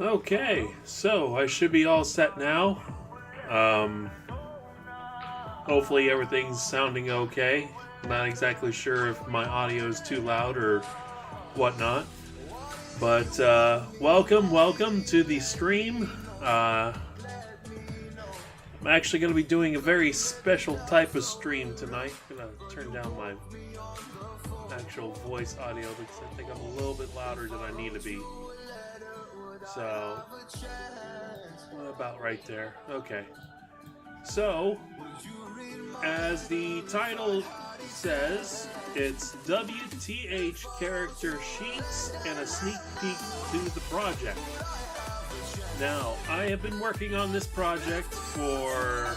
Okay, so I should be all set now. Um, Hopefully everything's sounding okay. Not exactly sure if my audio is too loud or whatnot. But welcome to the stream. I'm actually going to be doing a very special type of stream tonight. I'm going to turn down my actual voice audio because I think I'm a little bit louder than I need to be. So, what about right there? Okay. So, as the title says, it's WTH character sheets and a sneak peek to the project. Now, I have been working on this project for,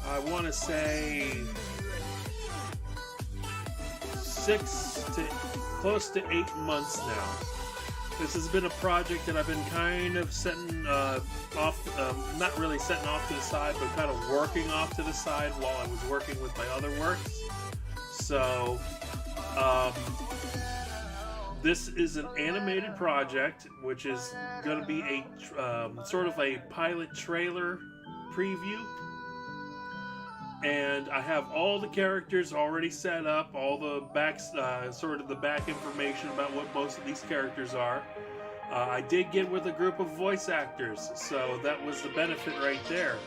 I want to say, 6 to close to 8 months now. This has been a project that I've been kind of setting off, not really setting off to the side, but kind of working off to the side while I was working with my other works. So, this is an animated project, which is going to be a sort of a pilot trailer preview. And I have all the characters already set up, all the back, sort of the back information about what most of these characters are. I did get with a group of voice actors, so that was the benefit right there.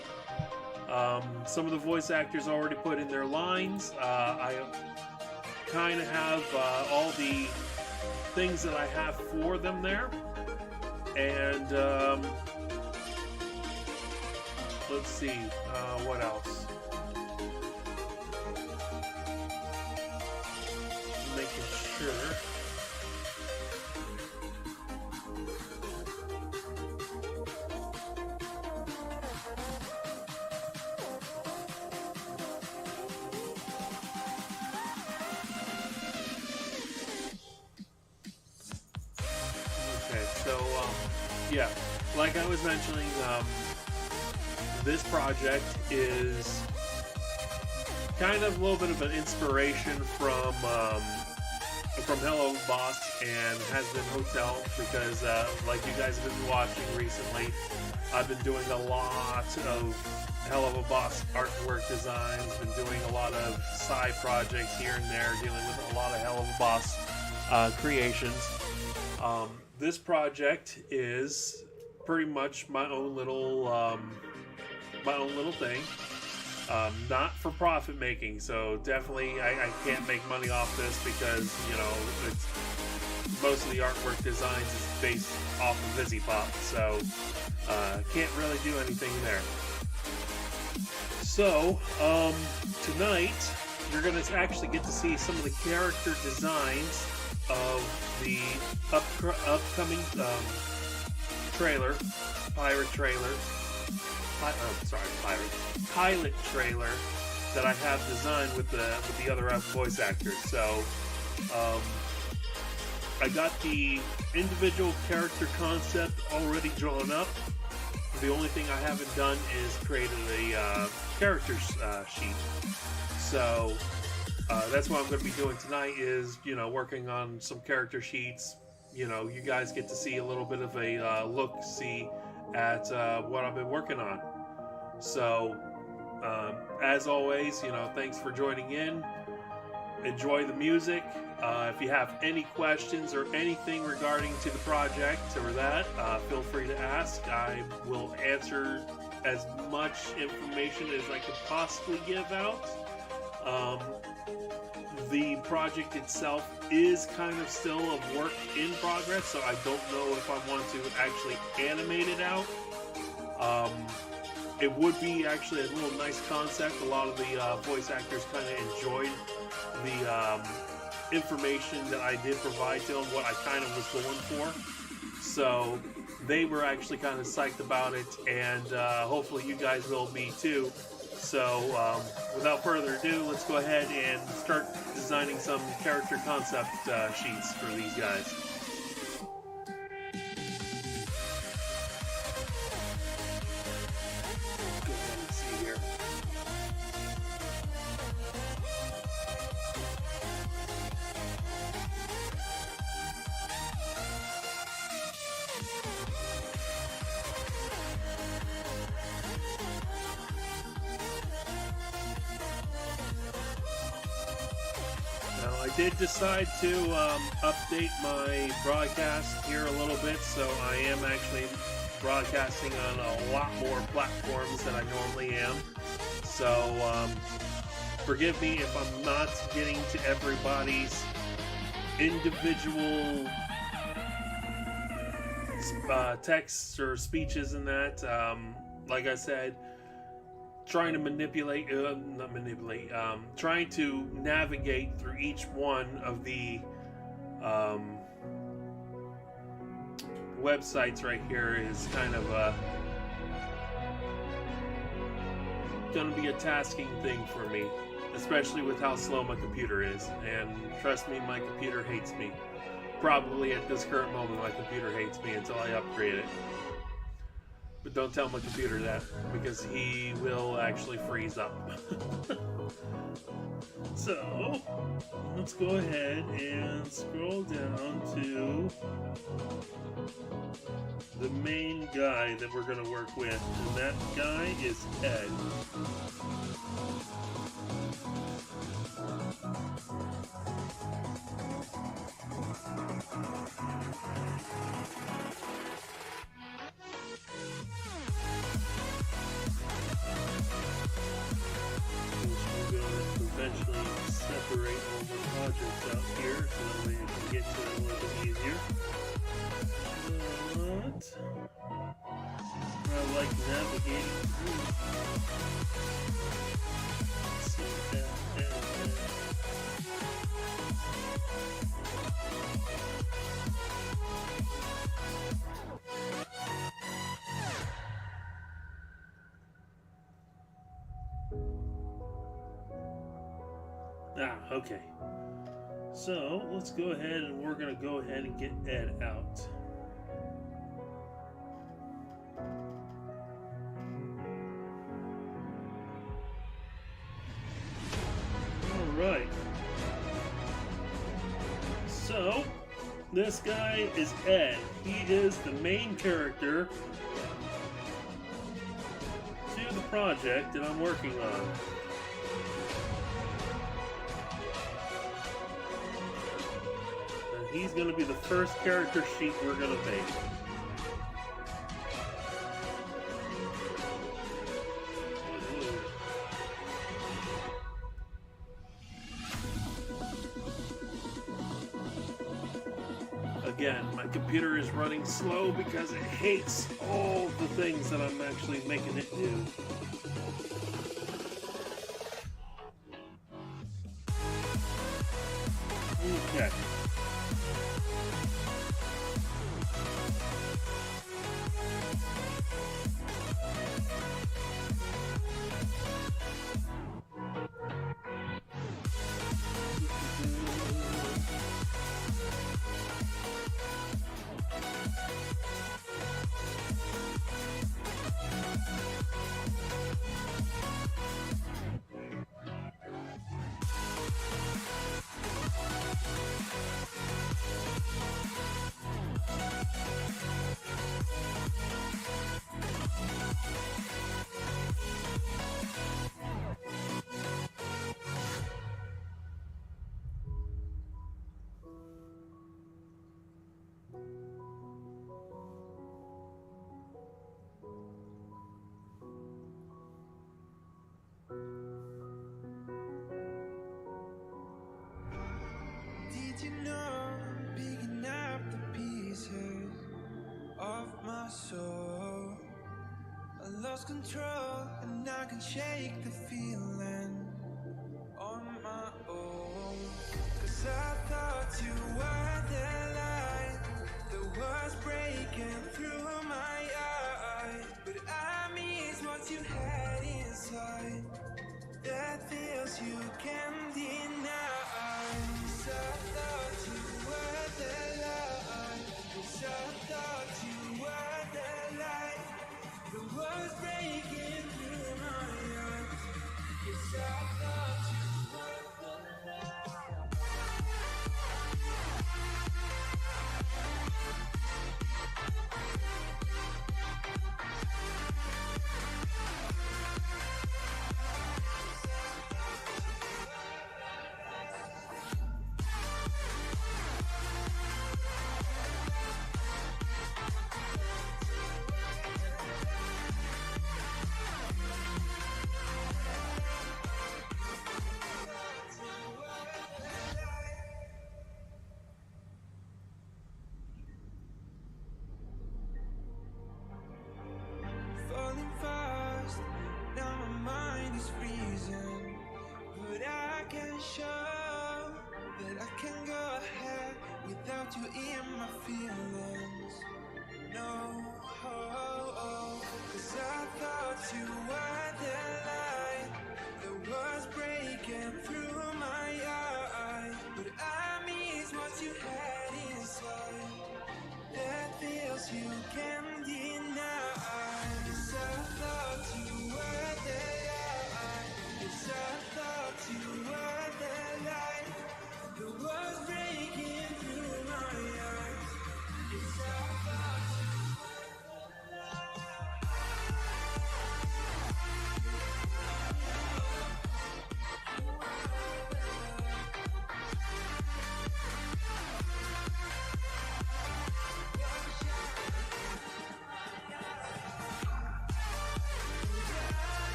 Some of the voice actors already put in their lines. I kind of have all the things that I have for them there. And let's see, what else? Making sure. Okay, so yeah, like I was mentioning, this project is kind of a little bit of an inspiration from Helluva Boss and Has Been Hotel because, like you guys have been watching recently, I've been doing a lot of Helluva Boss artwork designs, been doing a lot of side projects here and there, dealing with a lot of Helluva Boss creations. This project is pretty much my own little thing. Not for profit making, so definitely I can't make money off this because it's most of the artwork designs is based off of VisiPop, so can't really do anything there. So tonight you're gonna actually get to see some of the character designs of the upcoming trailer, pirate trailer. Pilot trailer that I have designed with the other voice actors. So, I got the individual character concept already drawn up. The only thing I haven't done is created a characters sheet. So, that's what I'm going to be doing tonight. Is working on some character sheets. You guys get to see a little bit of a look-see at what I've been working on. So, as always, thanks for joining in. Enjoy the music. If you have any questions or anything regarding to the project or that, feel free to ask. I will answer as much information as I could possibly give out. The project itself is kind of still a work in progress, so I don't know if I want to actually animate it out. It would be actually a little nice concept. A lot of the voice actors kind of enjoyed the information that I did provide to them, what I kind of was going for. So they were actually kind of psyched about it, and hopefully you guys will be too. So without further ado, let's go ahead and start designing some character concept sheets for these guys. Go ahead and see here. did decide to update my broadcast here a little bit, so I am actually broadcasting on a lot more platforms than I normally am. So forgive me if I'm not getting to everybody's individual texts or speeches and that. Like I said, trying to trying to navigate through each one of the websites right here is kind of going to be a tasking thing for me, especially with how slow my computer is. And trust me, my computer hates me. Probably at this current moment, my computer hates me until I upgrade it. But don't tell my computer that, because he will actually freeze up. So, let's go ahead and scroll down to the main guy that we're going to work with, and that guy is Ed. Eventually separate all the projects out here so that way I can get to it a little bit easier. But I like navigating through. Let's see that. Okay. So, let's go ahead and we're going to go ahead and get Ed out. Alright. So, this guy is Ed. He is the main character to the project that I'm working on. He's going to be the first character sheet we're going to make. Again, my computer is running slow because it hates all the things that I'm actually making it do. Okay. Did you know I'm picking up the pieces of my soul? I lost control and I can shake the feeling on my own. 'Cause I thought you were the light that was breaking through my eyes, but I miss what you had inside. That feels you can't deny. 'Cause I thought you were the light. 'Cause I thought you were the light that was breaking through my eyes. 'Cause I thought you were the light. you in my feelings. No, cause I thought you were the light that was breaking through my eyes. But I miss what you had inside, that feels you can't deny. Yes, I thought you were the light. Yes, I thought you were the light that was breaking through my eyes. Yes, I thought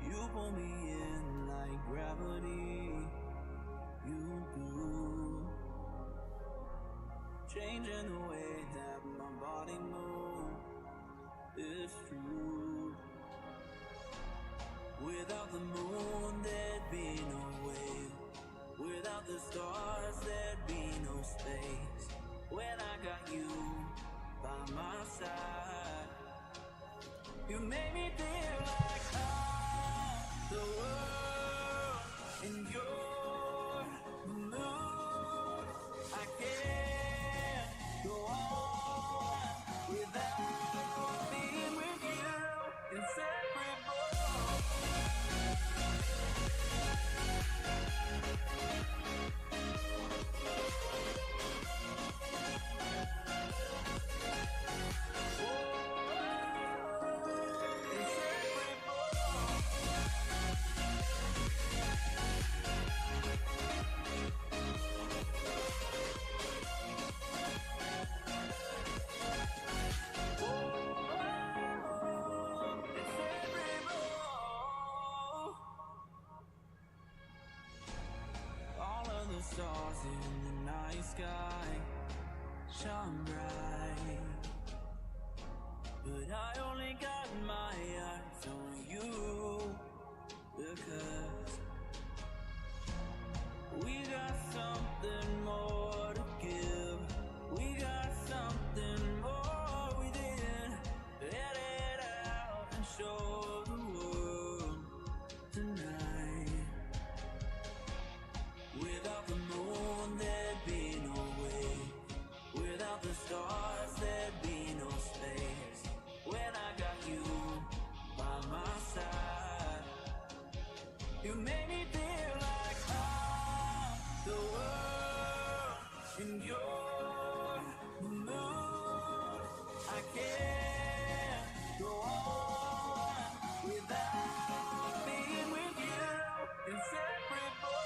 you pull me in like gravity. You do, changing the way that my body moves. It's true. Without the moon, there'd be no way. Without the stars, there'd be no space. When I got you by my side, you made me feel like the world in your mood. I can't go on without being with you, inseparable. Stars in the night sky shine bright, but I only got my eyes on you, because we got something more to give. We got something more within. Let it out and show the world tonight. Without the moon, there'd be no way. Without the stars, there'd be no space. When I got you by my side, you made me feel like I'm the world in your mood. I can't go on without being with you, inseparable.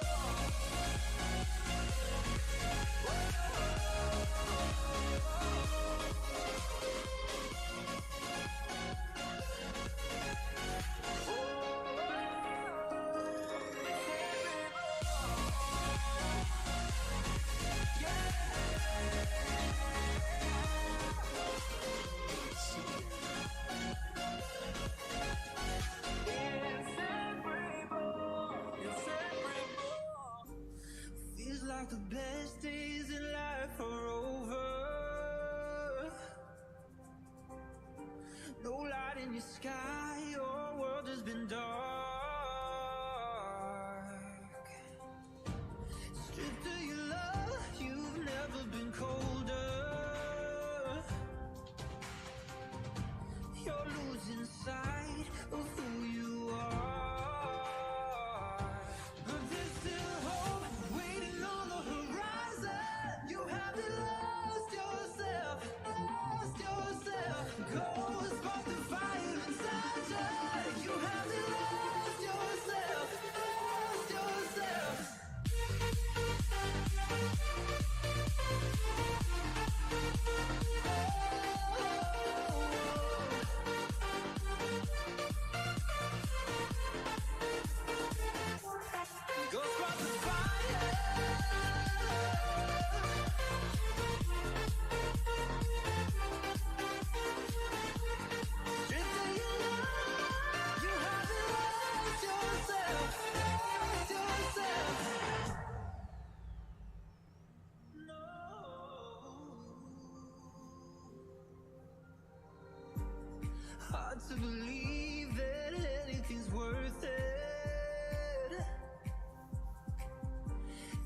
to believe that anything's worth it.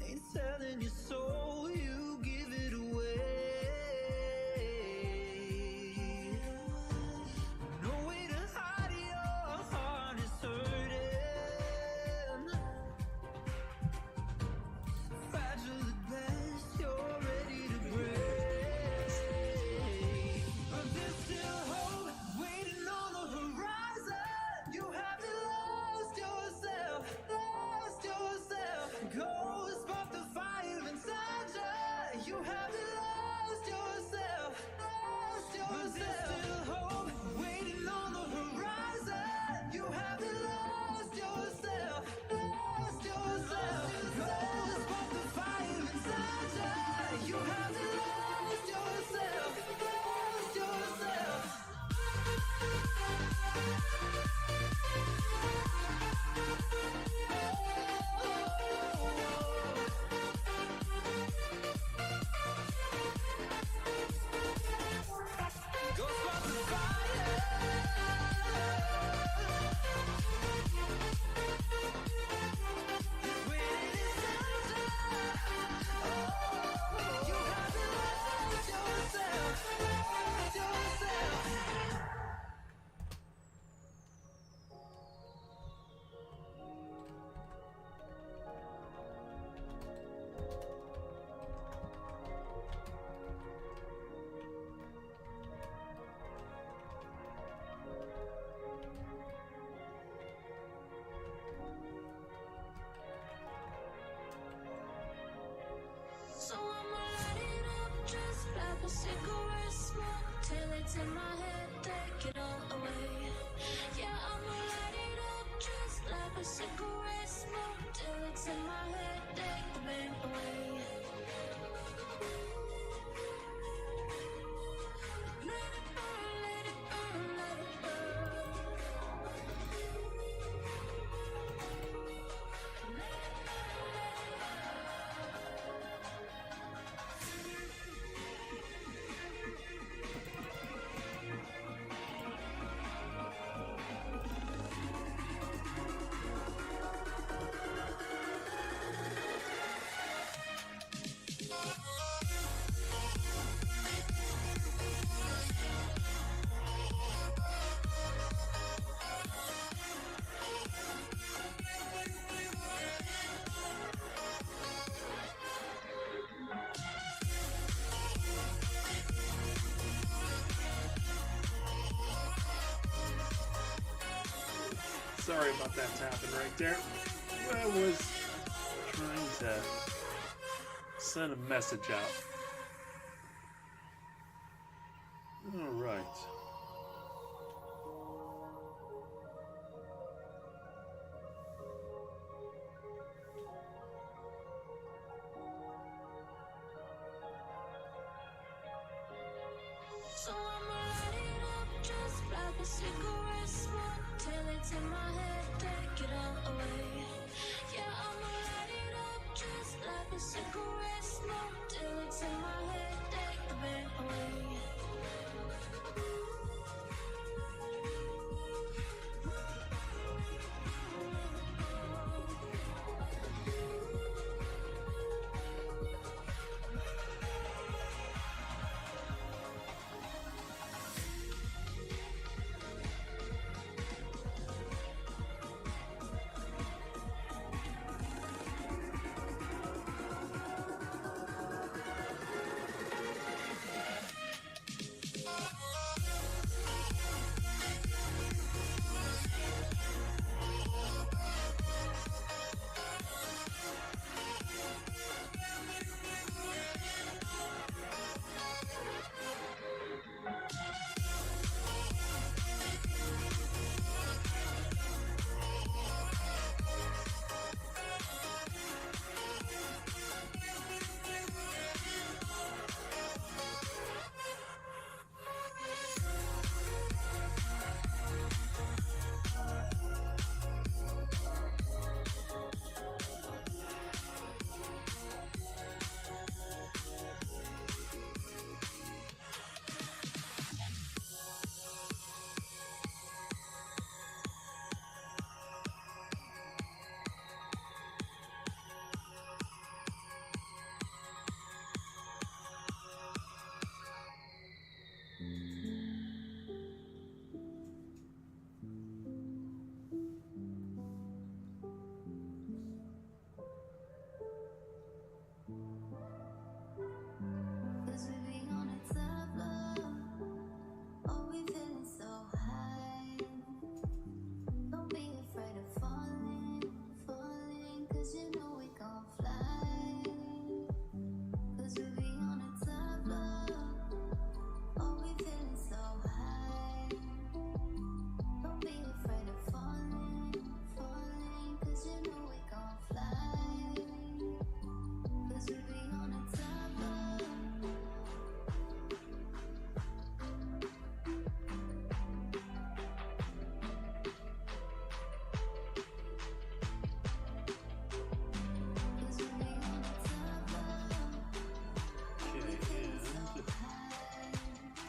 Ain't selling your soul, you give it away. No way to hide your heart is hurting. Fragile at best, you're ready to break. But there's still hope waiting on the horizon. You haven't lost yourself, lost yourself. Go spark the fire inside you. You haven't lost yourself, lost yourself. But there's still hope waiting on the horizon. You haven't lost yourself, lost yourself. Go spark the fire inside you. You haven't lost yourself, lost yourself. Go spark the fire. Waiting inside you. You haven't lost yourself, lost yourself. So I'ma light it up just like a cigarette smoke till it's in my head, take it all away. Yeah, I'ma light it up just like a cigarette smoke till it's in my head, take the pain away. Let it burn, let it burn, let it burn. Let it Sorry about that tapping right there. I was trying to send a message out. All right. So I'ma light it up just like a cigarette smoke till it's in my head, take it all away. Yeah, I'ma light it up just like a cigarette smoke till it's in my head, take the pain away.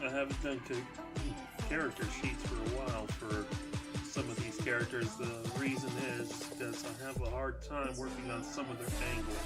I haven't done character sheets for a while for some of these characters. The reason is because I have a hard time working on some of their angles.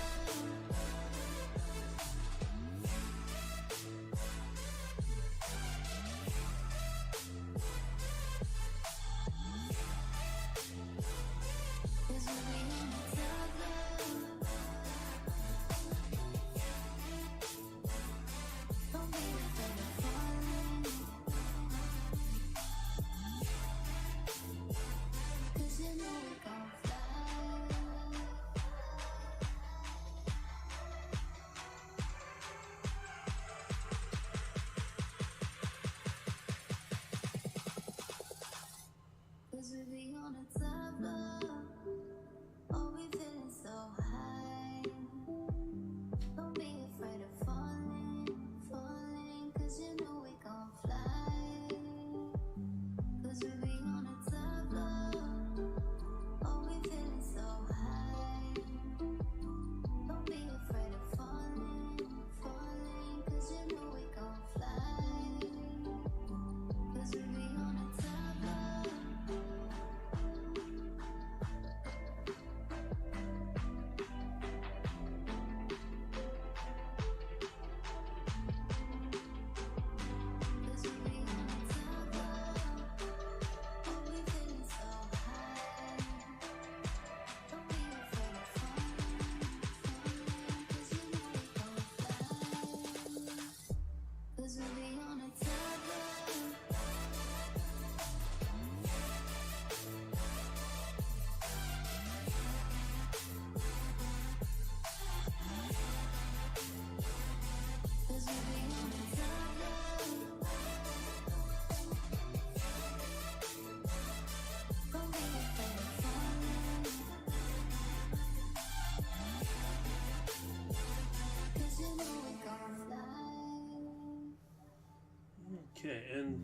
Okay, and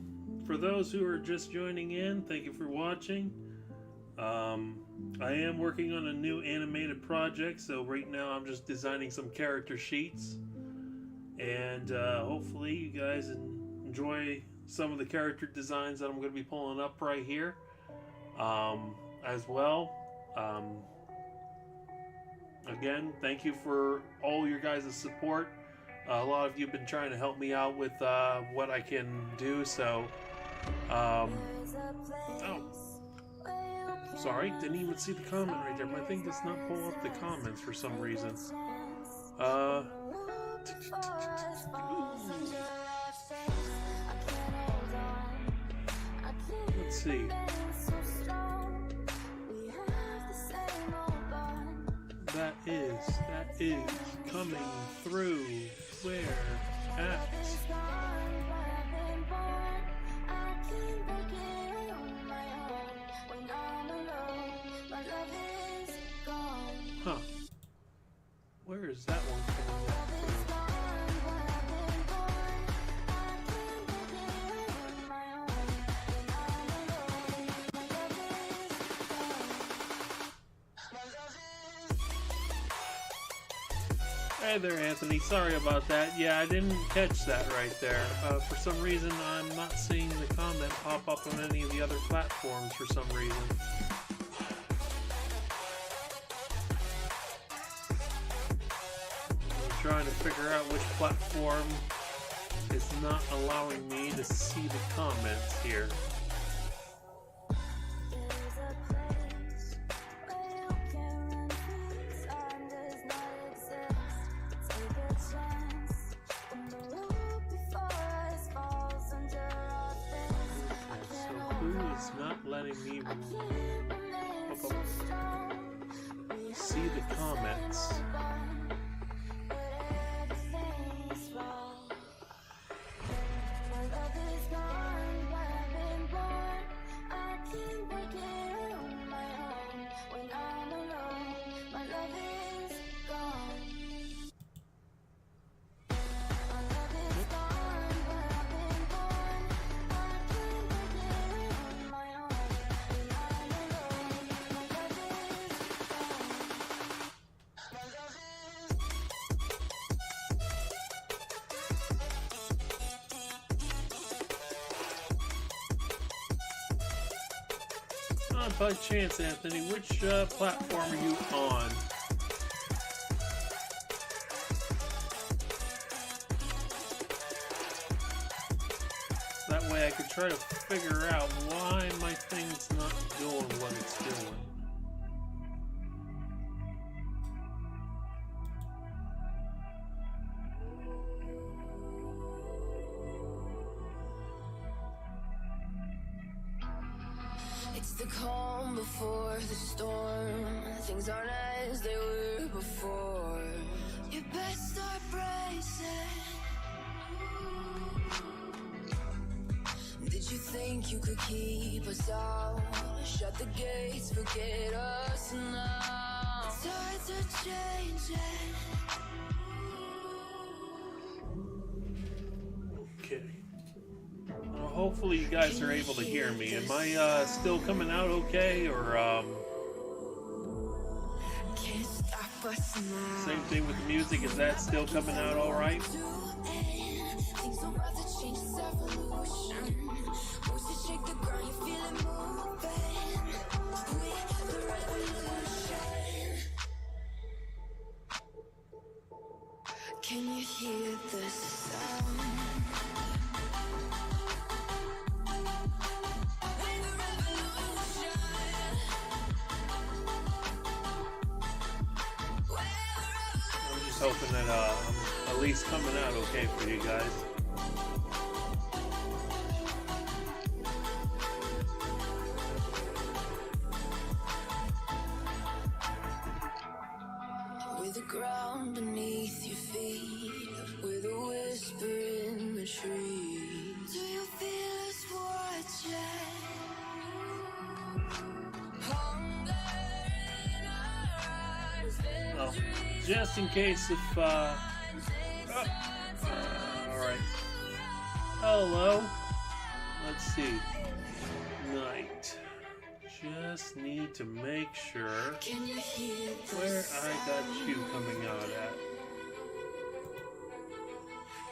for those who are just joining in, thank you for watching. I am working on a new animated project, so right now I'm just designing some character sheets. And hopefully you guys enjoy some of the character designs that I'm going to be pulling up right here as well. Again, thank you for all your guys' support. A lot of you have been trying to help me out with what I can do, so oh, sorry, didn't even see the comment right there. My thing does not pull up the comments for some reason. Let's see. That is coming through. Where at? Huh. Where is that one coming up? Hey there, Anthony. Sorry about that. Yeah, I didn't catch that right there. For some reason, I'm not seeing the comment pop up on any of the other platforms for some reason. I'm trying to figure out which platform is not allowing me to see the comments here. Letting me see the comments. by chance, Anthony, which platform are you on? That way I could try to figure out why my thing's not doing what it's doing. It's the calm before the storm. Things aren't as they were before. You best start bracing. Did you think you could keep us out? Shut the gates, forget us now. Tides are changing. Okay. Well, hopefully you guys are able to hear me. Am I still coming out okay, or Can't stop us now. same thing with the music? Is that still coming out all right? Things are about to change, it's evolution. Voices shake the ground, you feel it moving. With the revolution. Can you hear the sound? With the revolution. I'm just hoping that I'm at least coming out okay for you guys. With the ground beneath your feet, with a whisper in the trees. Do you feel us watching? Hunger in our eyes, Well, just in case if alright. Hello. Let's see. Night. Just need to make sure Can you hear the where I got you coming out at.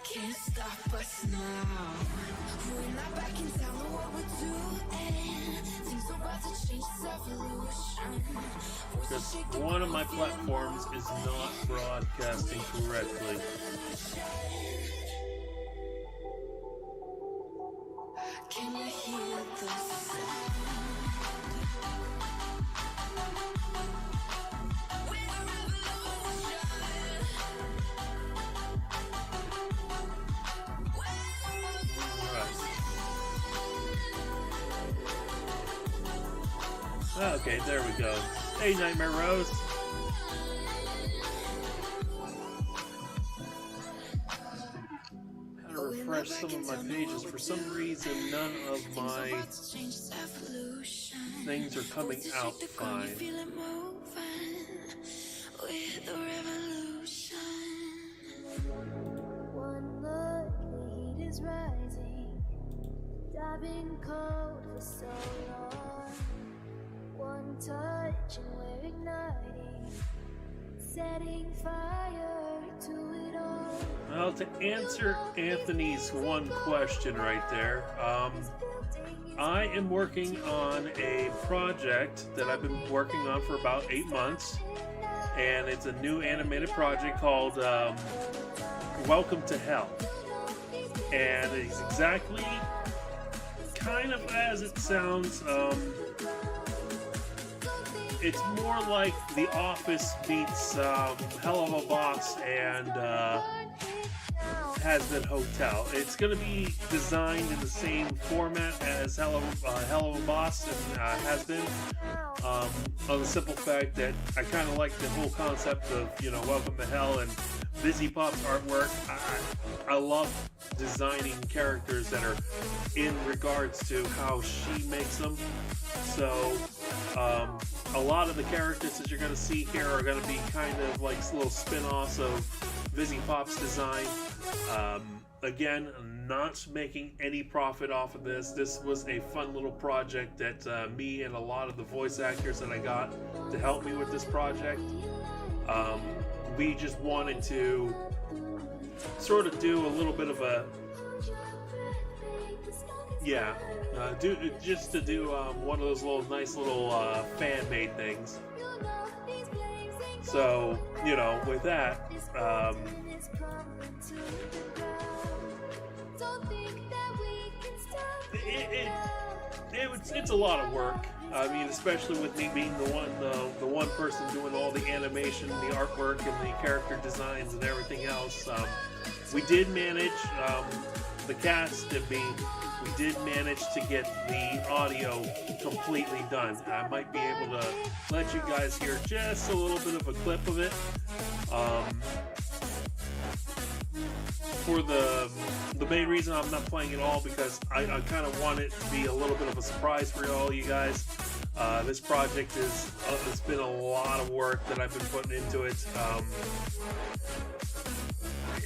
Can't stop us now. We're not back in town, know what we're doing. Things are about to change, it's evolution. Because one of my platforms is not broadcasting correctly. Can you hear the sound? With the revolution. Alright. Okay, there we go. Hey, Nightmare Rose. How to refresh some of my pages. For some reason, none of my things are coming out fine. One look, the heat is rising. I've been cold for so long. One touch and we're igniting, setting fire to it all. Well, to answer Anthony's one question right there, I am working on a project that I've been working on for about 8 months, and it's a new animated project called Welcome to Hell. And it's exactly kind of as it sounds. It's more like The Office meets Helluva Boss and Has-Been Hotel. It's going to be designed in the same format as Helluva Boss and Has-Been. On the simple fact that I kind of like the whole concept of, Welcome to Hell and Busy Pop's artwork. I love designing characters that are in regards to how she makes them. So, a lot of the characters that you're going to see here are going to be kind of like little spin-offs of Busy Pop's design. Again, not making any profit off of this. This was a fun little project that me and a lot of the voice actors that I got to help me with this project, we just wanted to sort of do a little bit of a, yeah, just to do one of those nice little fan-made things. So, with that, it's a lot of work. I mean, especially with me being the one person doing all the animation, the artwork, and the character designs and everything else. We did manage, the cast and me, we did manage to get the audio completely done. I might be able to let you guys hear just a little bit of a clip of it. For the main reason I'm not playing it all, because I kind of want it to be a little bit of a surprise for all you guys. This project it's been a lot of work that I've been putting into it,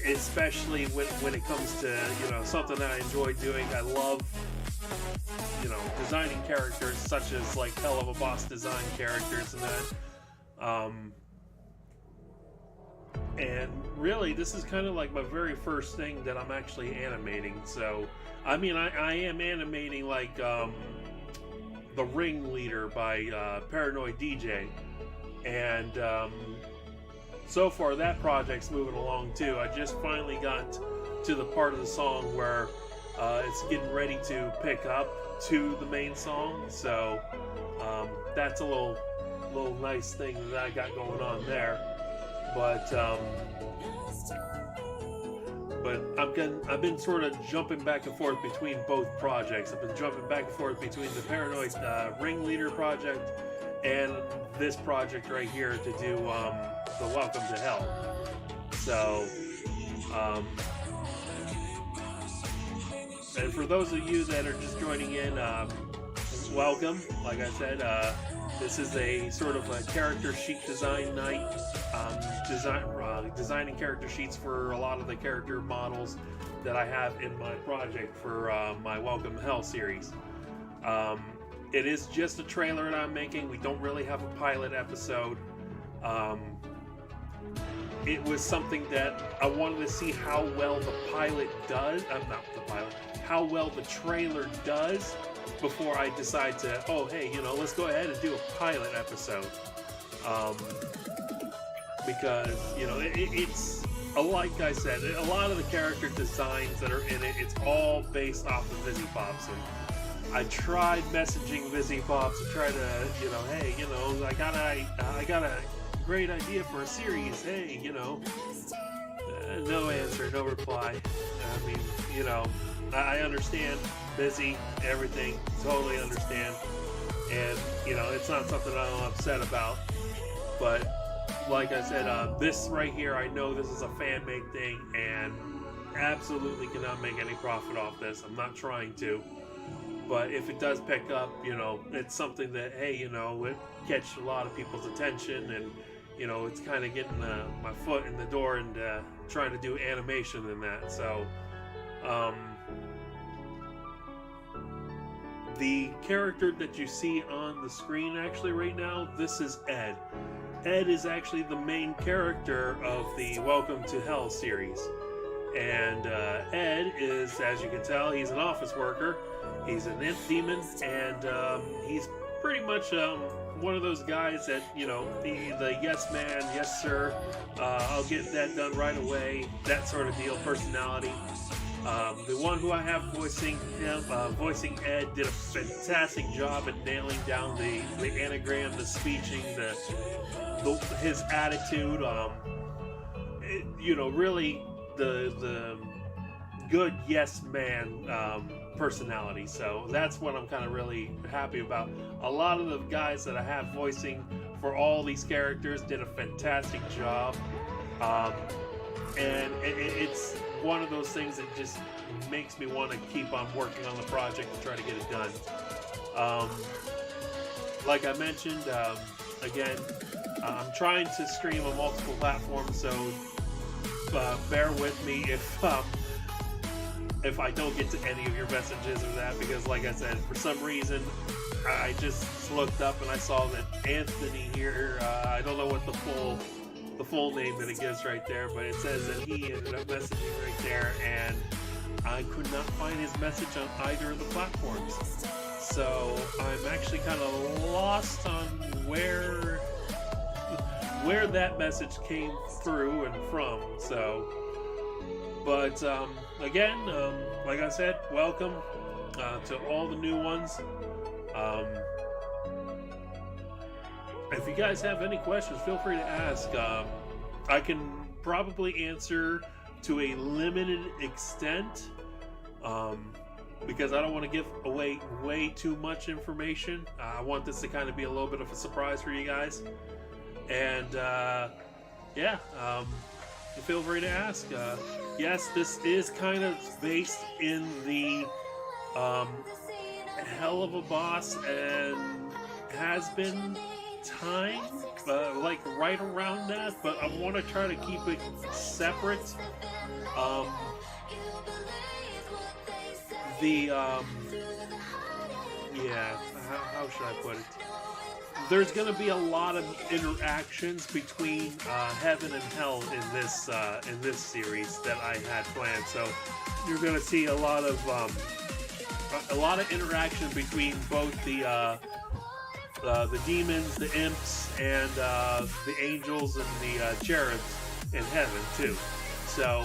especially when it comes to something that I enjoy doing. I love designing characters such as like Helluva boss design characters and that. And really, this is kind of like my very first thing that I'm actually animating. So, I mean, I am animating like The Ringleader by Paranoid DJ. And so far, that project's moving along too. I just finally got to the part of the song where it's getting ready to pick up to the main song. So, that's a little nice thing that I got going on there. But I've been sort of jumping back and forth between both projects. I've been jumping back and forth between the Paranoid Ringleader project and this project right here to do the Welcome to Hell. So, and for those of you that are just joining in, welcome. Like I said, this is a sort of a character sheet design night. Designing character sheets for a lot of the character models that I have in my project for my Welcome to Hell series. It is just a trailer that I'm making. We don't really have a pilot episode. It was something that I wanted to see how well the pilot does. Not the pilot. How well the trailer does before I decide to, oh hey, let's go ahead and do a pilot episode. Because it's like I said, a lot of the character designs that are in it, it's all based off of Vizzy Pops. And I tried messaging Vizzy Pops to try to, hey, I got a great idea for a series. Hey, no answer, no reply. I mean, I understand, busy, everything, totally understand. And, it's not something I'm upset about. But like I said, this right here, I know this is a fan-made thing and absolutely cannot make any profit off this. I'm not trying to. But if it does pick up, it's something that, hey, it catches a lot of people's attention, and, it's kind of getting my foot in the door and trying to do animation in that. So, the character that you see on the screen actually right now, this is Ed. Ed is actually the main character of the Welcome to Hell series. And Ed is, as you can tell, he's an office worker. He's an imp demon, and he's pretty much one of those guys that, the yes man, yes sir, I'll get that done right away, that sort of deal, personality. The one who I have voicing Ed, did a fantastic job at nailing down the anagram, the speeching, his attitude. Really the good yes man personality. So that's what I'm kind of really happy about. A lot of the guys that I have voicing for all these characters did a fantastic job. And it's one of those things that just makes me want to keep on working on the project and try to get it done. Like I mentioned, again, I'm trying to stream on multiple platforms, so bear with me if I don't get to any of your messages or that, because like I said, for some reason, I just looked up and I saw that Anthony here, I don't know what the full name that it gives right there, but it says that he ended up messaging right there, and I could not find his message on either of the platforms. So I'm actually kind of lost on where that message came through and from. So, but again, like I said, welcome to all the new ones. If you guys have any questions, feel free to ask. I can probably answer to a limited extent, because I don't want to give away way too much information. I want this to kind of be a little bit of a surprise for you guys. And yeah, feel free to ask. Yes, this is kind of based in the Helluva boss, and has been time, like right around that, but I want to try to keep it separate. Yeah, how should I put it? There's going to be a lot of interactions between heaven and hell in this series that I had planned. So you're going to see a lot of interaction between both the demons, the imps, and the angels and the cherubs in heaven too. So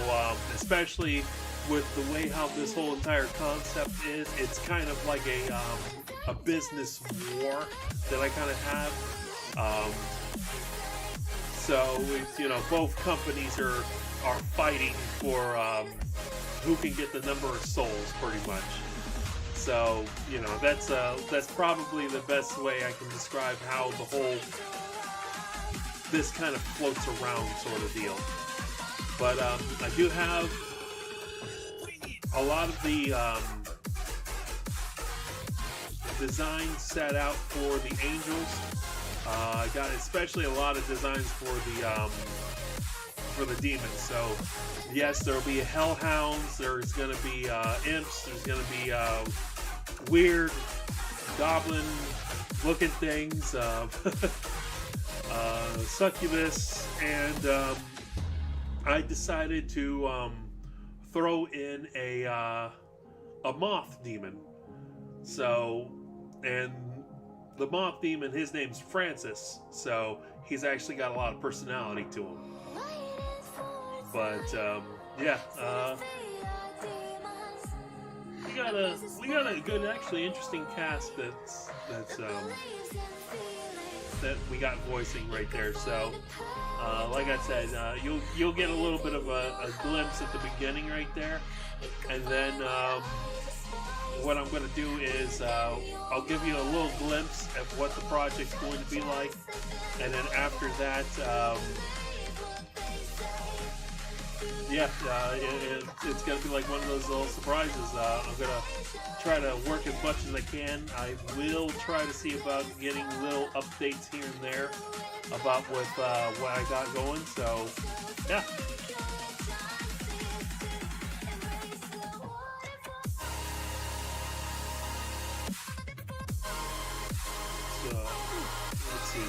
especially with the way how this whole entire concept is, it's kind of like a business war that I kind of have. So it's, you know, both companies are fighting for who can get the number of souls, pretty much. So, you know, that's probably the best way I can describe how the whole this kind of floats around sort of deal. But I do have a lot of the designs set out for the angels. I got especially a lot of designs for the demons. So yes, there'll be hellhounds. There's going to be imps. There's going to be weird goblin-looking things, succubus, and I decided to throw in a moth demon. So, and the moth demon, his name's Francis, so he's actually got a lot of personality to him. But yeah, we got a good, actually interesting cast that we got voicing right there. So like I said, you'll get a little bit of a glimpse at the beginning right there, and then what I'm going to do is I'll give you a little glimpse of what the project's going to be like, and then after that, yeah, it's going to be like one of those little surprises. I'm going to try to work as much as I can. I will try to see about getting little updates here and there about what I got going. So, yeah. So, let's see.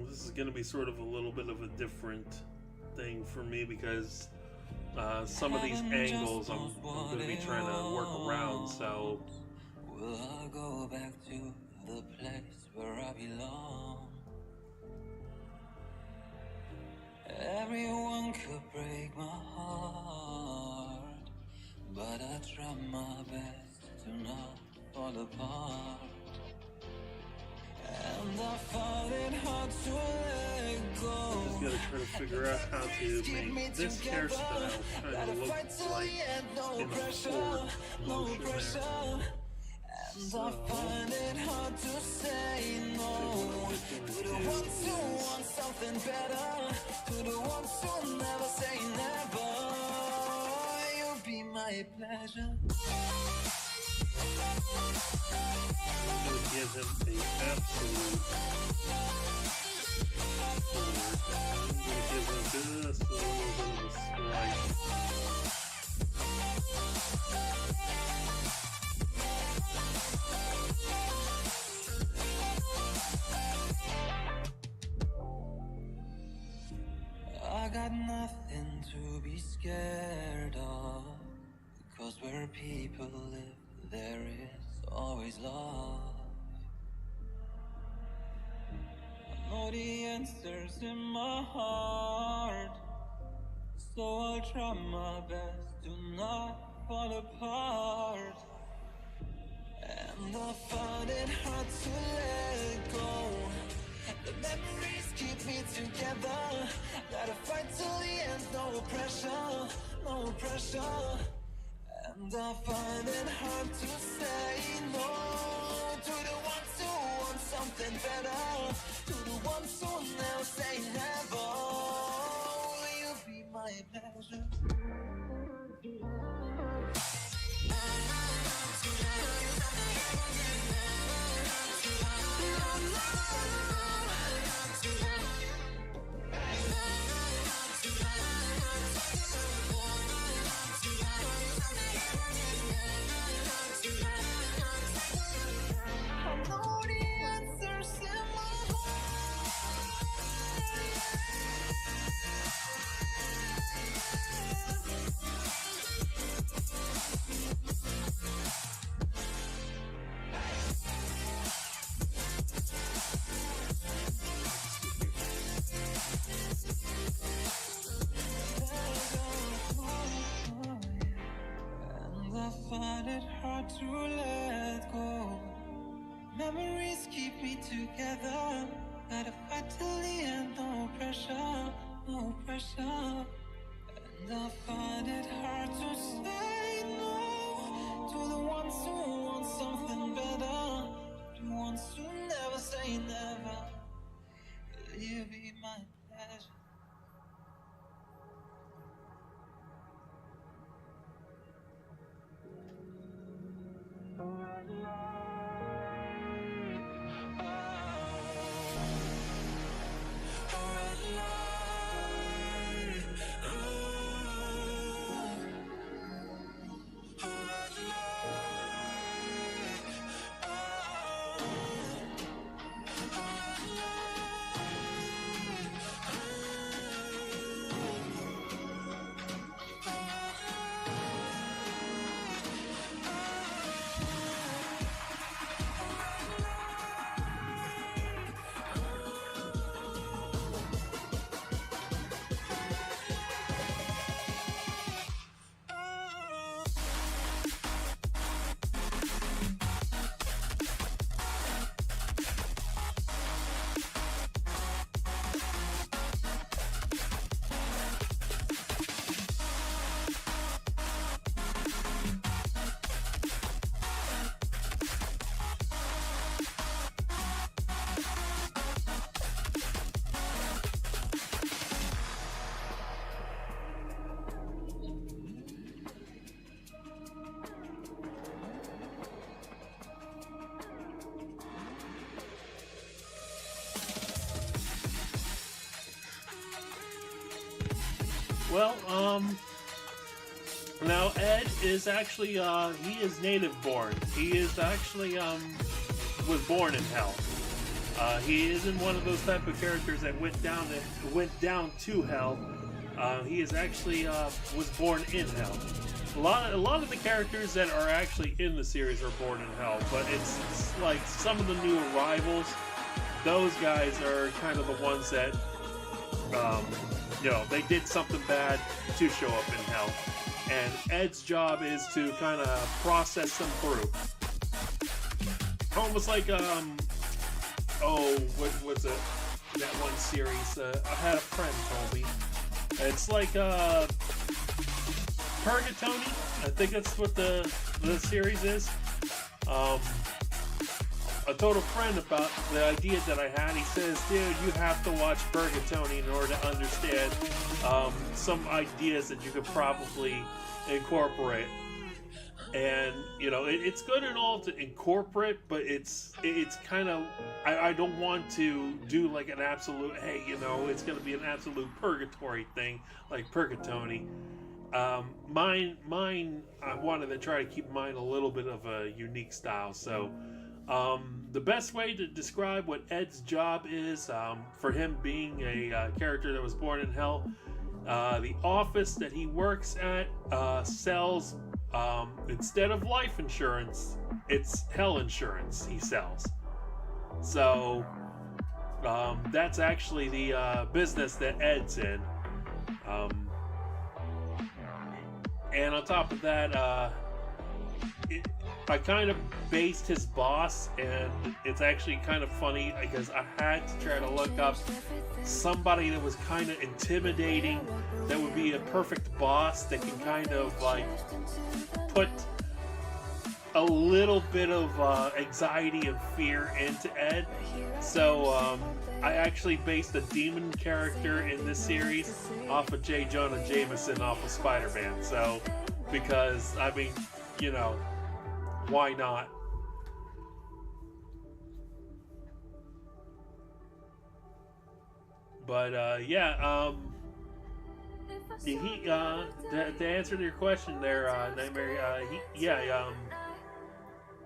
This is going to be sort of a little bit of a different thing for me, because some of these angles I'm going to be trying to work around. So will I go back to the place where I belong? Everyone could break my heart, but I try my best to not fall apart. And I find it hard to let go. just got to try to figure out how to make this hairstyle kind of look like in a forward motion there. I find it hard to say no to the ones who want something better, to the ones who never say never. You'll be my pleasure. I'm going to give him the absolute sword. I'm going to give him just a little bit of a slice. I got nothing to be scared of, because where people live, there is always love. I know the answers in my heart, so I'll try my best to not fall apart. And I find it hard to let go. The memories keep me together. Gotta fight till the end, no pressure, no pressure. And I find it hard to say no to the ones who want something better, to the ones who never say never. Will you be my pleasure? Find it hard to let go. Memories keep me together. Gotta fight till the end, no pressure, no pressure. And I find it hard to say no to the ones who want something better, the ones who never say never. Will you be my pleasure? Well, now Ed is actually, he is native born. He is actually, was born in hell. He isn't one of those type of characters that went down to hell. He is actually, was born in hell. A lot of the characters that are actually in the series are born in hell, but it's like some of the new arrivals, those guys are kind of the ones that, you know, they did something bad to show up in hell. And Ed's job is to kind of process them through. Almost like, what's it? That one series, I had a friend told me. It's like, Purgatory, I think that's what the series is. a total friend about the idea that I had. He says, dude, you have to watch Purgatory in order to understand some ideas that you could probably incorporate. And, you know, it's good and all to incorporate, but it's kind of, I don't want to do like an absolute, hey, you know, it's going to be an absolute purgatory thing, like Purgatory. Mine, I wanted to try to keep mine a little bit of a unique style. So, the best way to describe what Ed's job is, for him being a character that was born in hell, the office that he works at sells, instead of life insurance, it's hell insurance he sells. So, that's actually the business that Ed's in. And on top of that, I kind of based his boss, and it's actually kind of funny because I had to try to look up somebody that was kind of intimidating, that would be a perfect boss that can kind of like put a little bit of anxiety and fear into Ed. So I actually based the demon character in this series off of J. Jonah Jameson off of Spider-Man. So, because, I mean, you know, why not? But yeah, to answer your question there, Nightmare,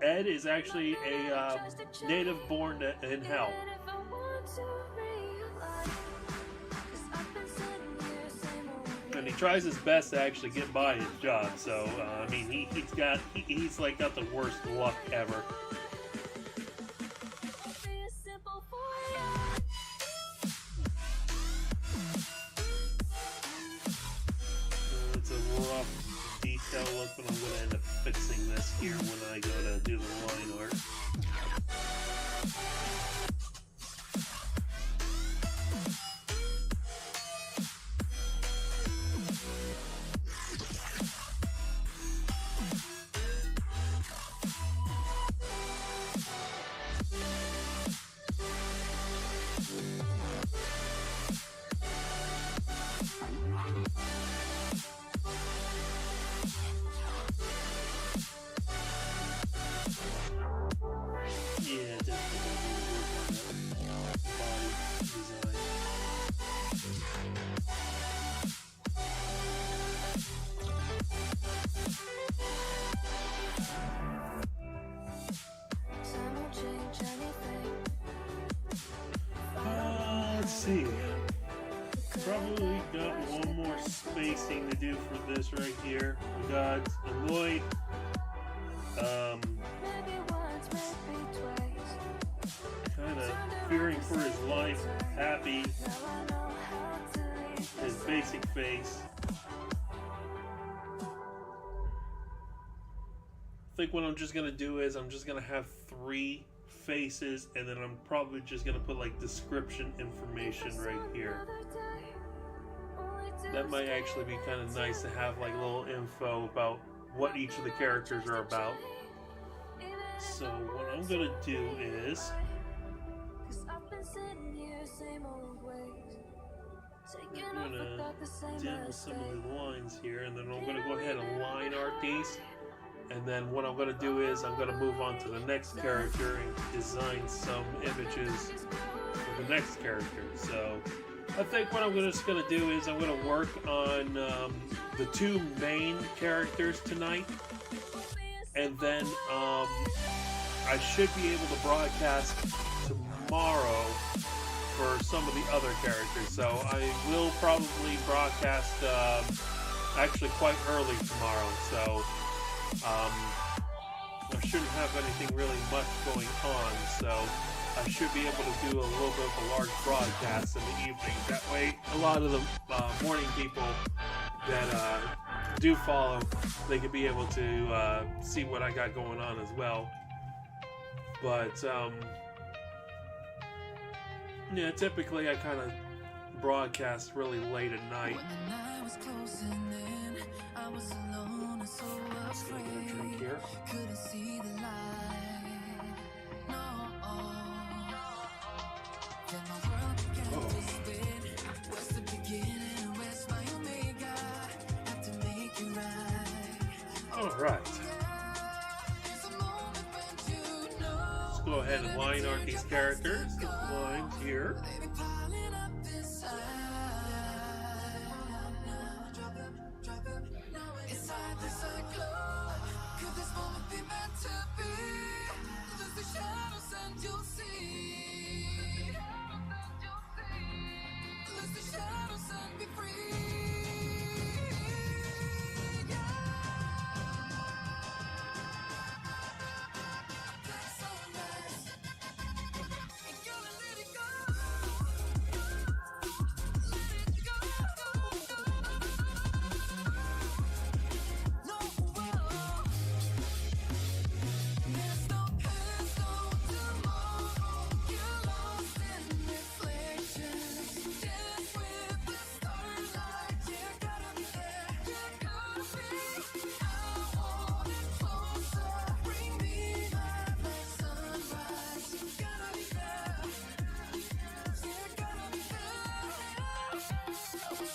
Ed is actually a native born in hell. And he tries his best to actually get by his job. So I mean, he's like got the worst luck ever. It's a rough detail look, but I'm going to end up fixing this here when I go to do the line art. Let's see. Probably got one more spacing to do for this right here. We got Lloyd. Kind of fearing for his life. Happy. His basic face. I think what I'm just gonna do is I'm just gonna have 3 faces, and then I'm probably just gonna put like description information right here. That might actually be kind of nice to have like little info about what each of the characters are about. So what I'm gonna do is I'm gonna dim some of the lines here, and then I'm gonna go ahead and line art these. And then what I'm going to do is I'm going to move on to the next character and design some images for the next character. So I think what I'm just going to do is I'm going to work on the 2 main characters tonight. And then I should be able to broadcast tomorrow for some of the other characters. So I will probably broadcast actually quite early tomorrow. So I shouldn't have anything really much going on, so I should be able to do a little bit of a large broadcast in the evening. That way, a lot of the morning people that do follow, they could be able to see what I got going on as well. But yeah, typically I kind of broadcast really late at night. Just gonna get a drink here. Alright. Let's go ahead and line art these characters. Get the lines here.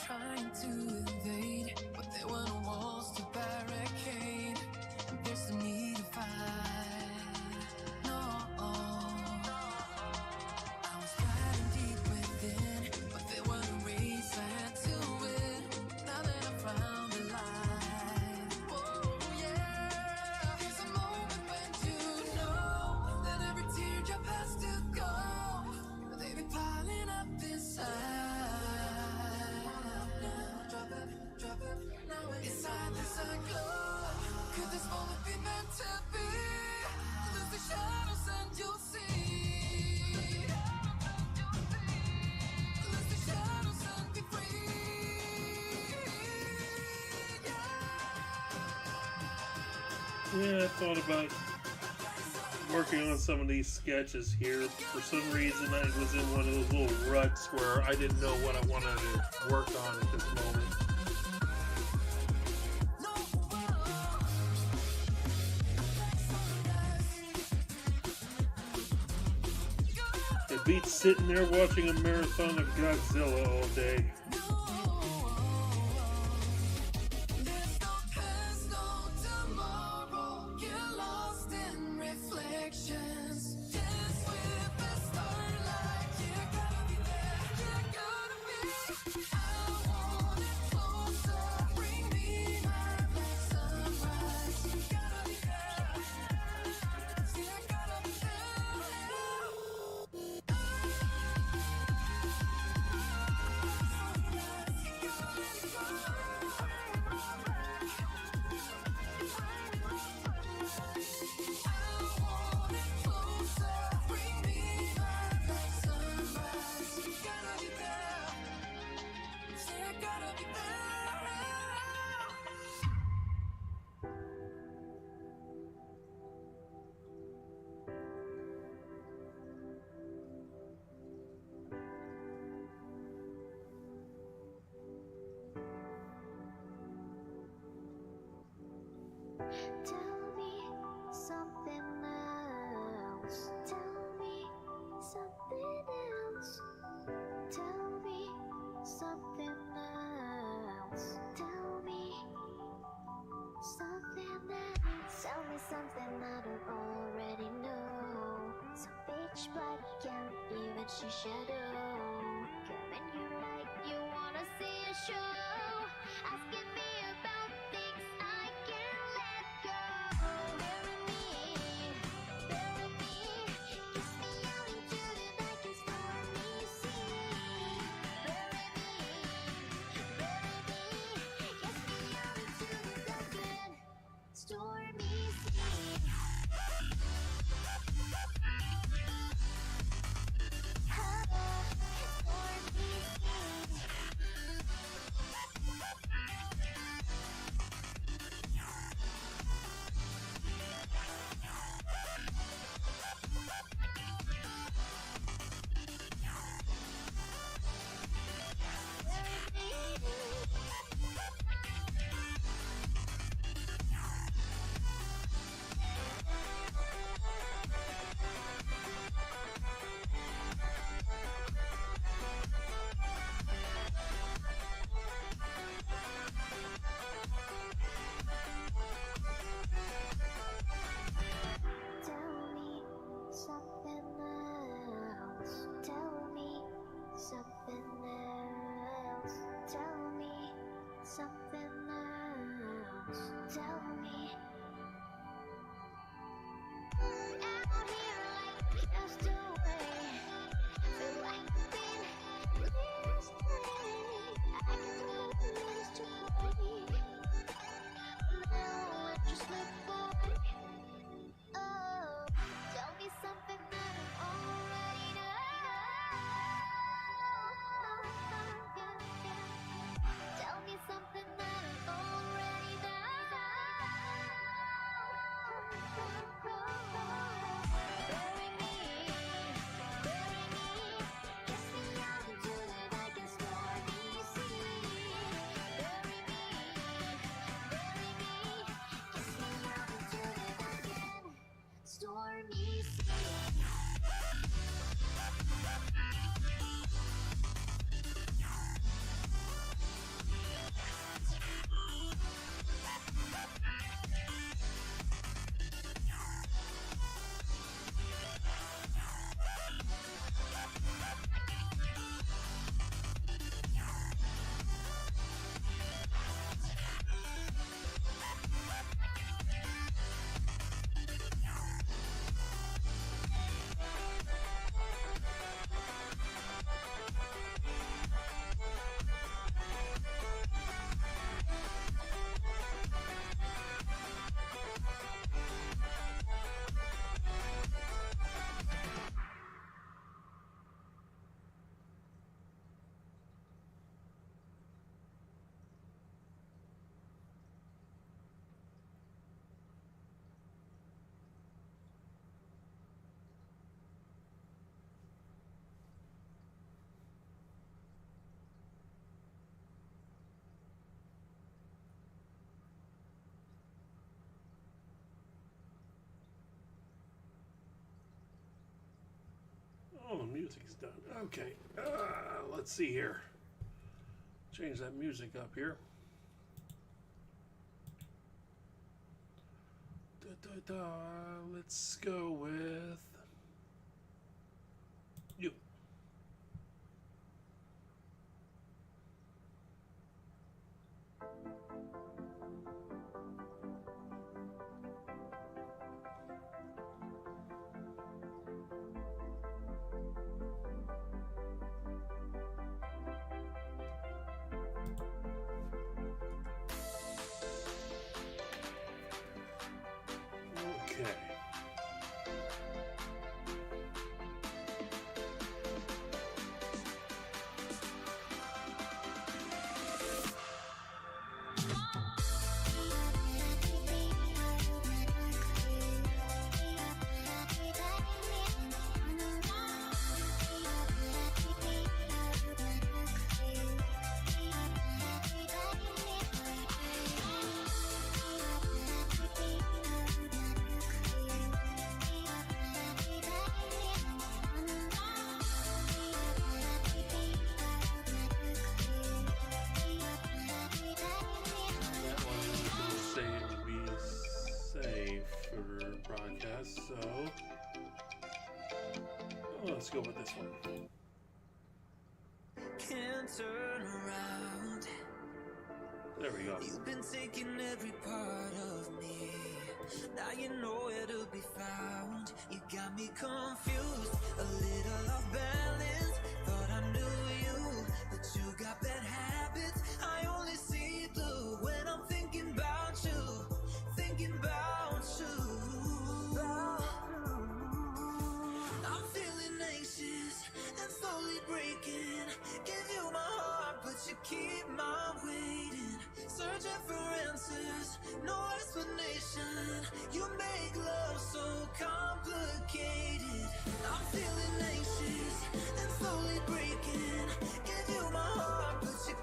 Trying to invade, but there were no walls to barricade. There's no need to fight. No, I was fighting deep within, but there were no ways I had to win. Now that I found the light, oh yeah. There's a moment when you know that every teardrop has to go. They be piling up inside. Inside this glow, could this moment be meant to be? Lose the shadows and you'll see. Lose the shadows and be free. Yeah, I thought about working on some of these sketches here. For some reason, I was in one of those little ruts where I didn't know what I wanted to work on at this moment. It beats sitting there watching a marathon of Godzilla all day. Tell me something else. Tell me something else. Tell me something else. Tell me something else. Tell me something I don't already know. So bitch, but can't even see shadow. Come in here like you wanna see a show. Asking me about things I can't let go. Bury me, kiss me out into the darkest stormy sea. Bury me, kiss me out into the darkest stormy sea. tell me. Out here like castaway, feel like I've been yesterday. I can feel the minutes to play. Now let you slip away. Oh, tell me something that I already know. Tell me something that I already know. Bury me, kiss me out into the night and stormy sea. Bury me, kiss me out into the night and stormy sea. Oh, the music's done. Okay. Let's see here. Change that music up here. Let's go with you. Okay. Broadcast, so let's go with this one. Can't turn around. There we go. You've been taking every part of me. Now you know where to be found. You got me confused, a little off balance. Thought I knew you, but you got bad habits. I only see blue when I'm thinking about you. Thinking about you. I'm feeling anxious and slowly breaking. Give you my heart, but you keep my waiting. Searching for answers, no explanation. You make love so complicated. I'm feeling anxious and slowly breaking. Give you my heart, but you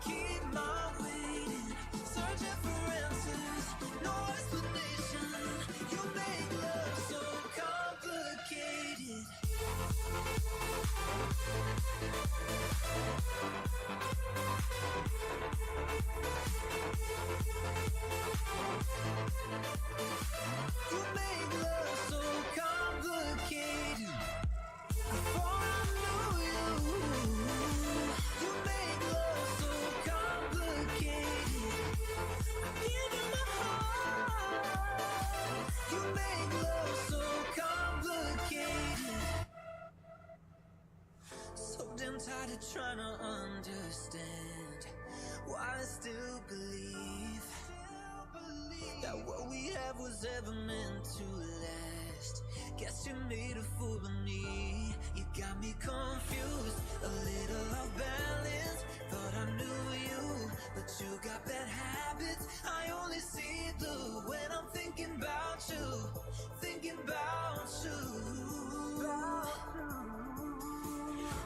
really trying to understand why I still believe that what we have was ever meant to last. Guess you made a fool of me. You got me confused, a little off balance. Thought I knew you, but you got bad habits. I only see blue when I'm thinking about you, thinking about you.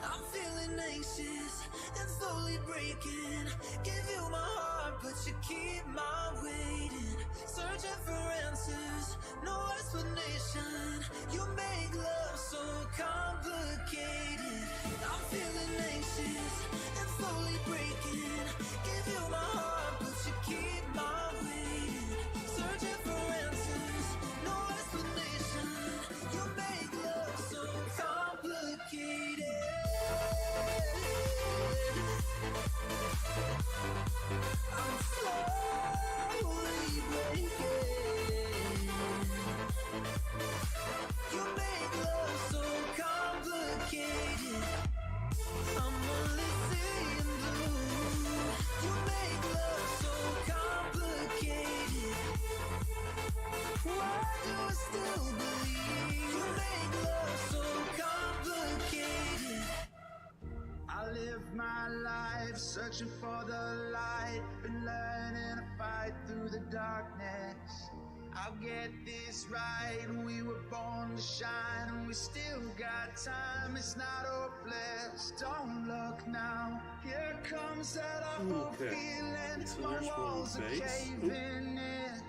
I'm feeling anxious and slowly breaking. Give you my heart, but you keep my waiting. Searching for answers, no explanation. You make love so complicated. I'm feeling anxious and slowly breaking. Give you my heart, but you keep my waiting. Searching for answers, no explanation. You make love so complicated. I'm slowly breaking. You make love so complicated. I'm only seeing blue. You make love so complicated. Why do I still believe you make love so complicated? I live my life searching for the light, been learning to fight through the darkness. I'll get this right, we were born to shine, and we still got time, it's not hopeless. Don't look now, here comes that awful feeling. So My there's one walls are base. caving in.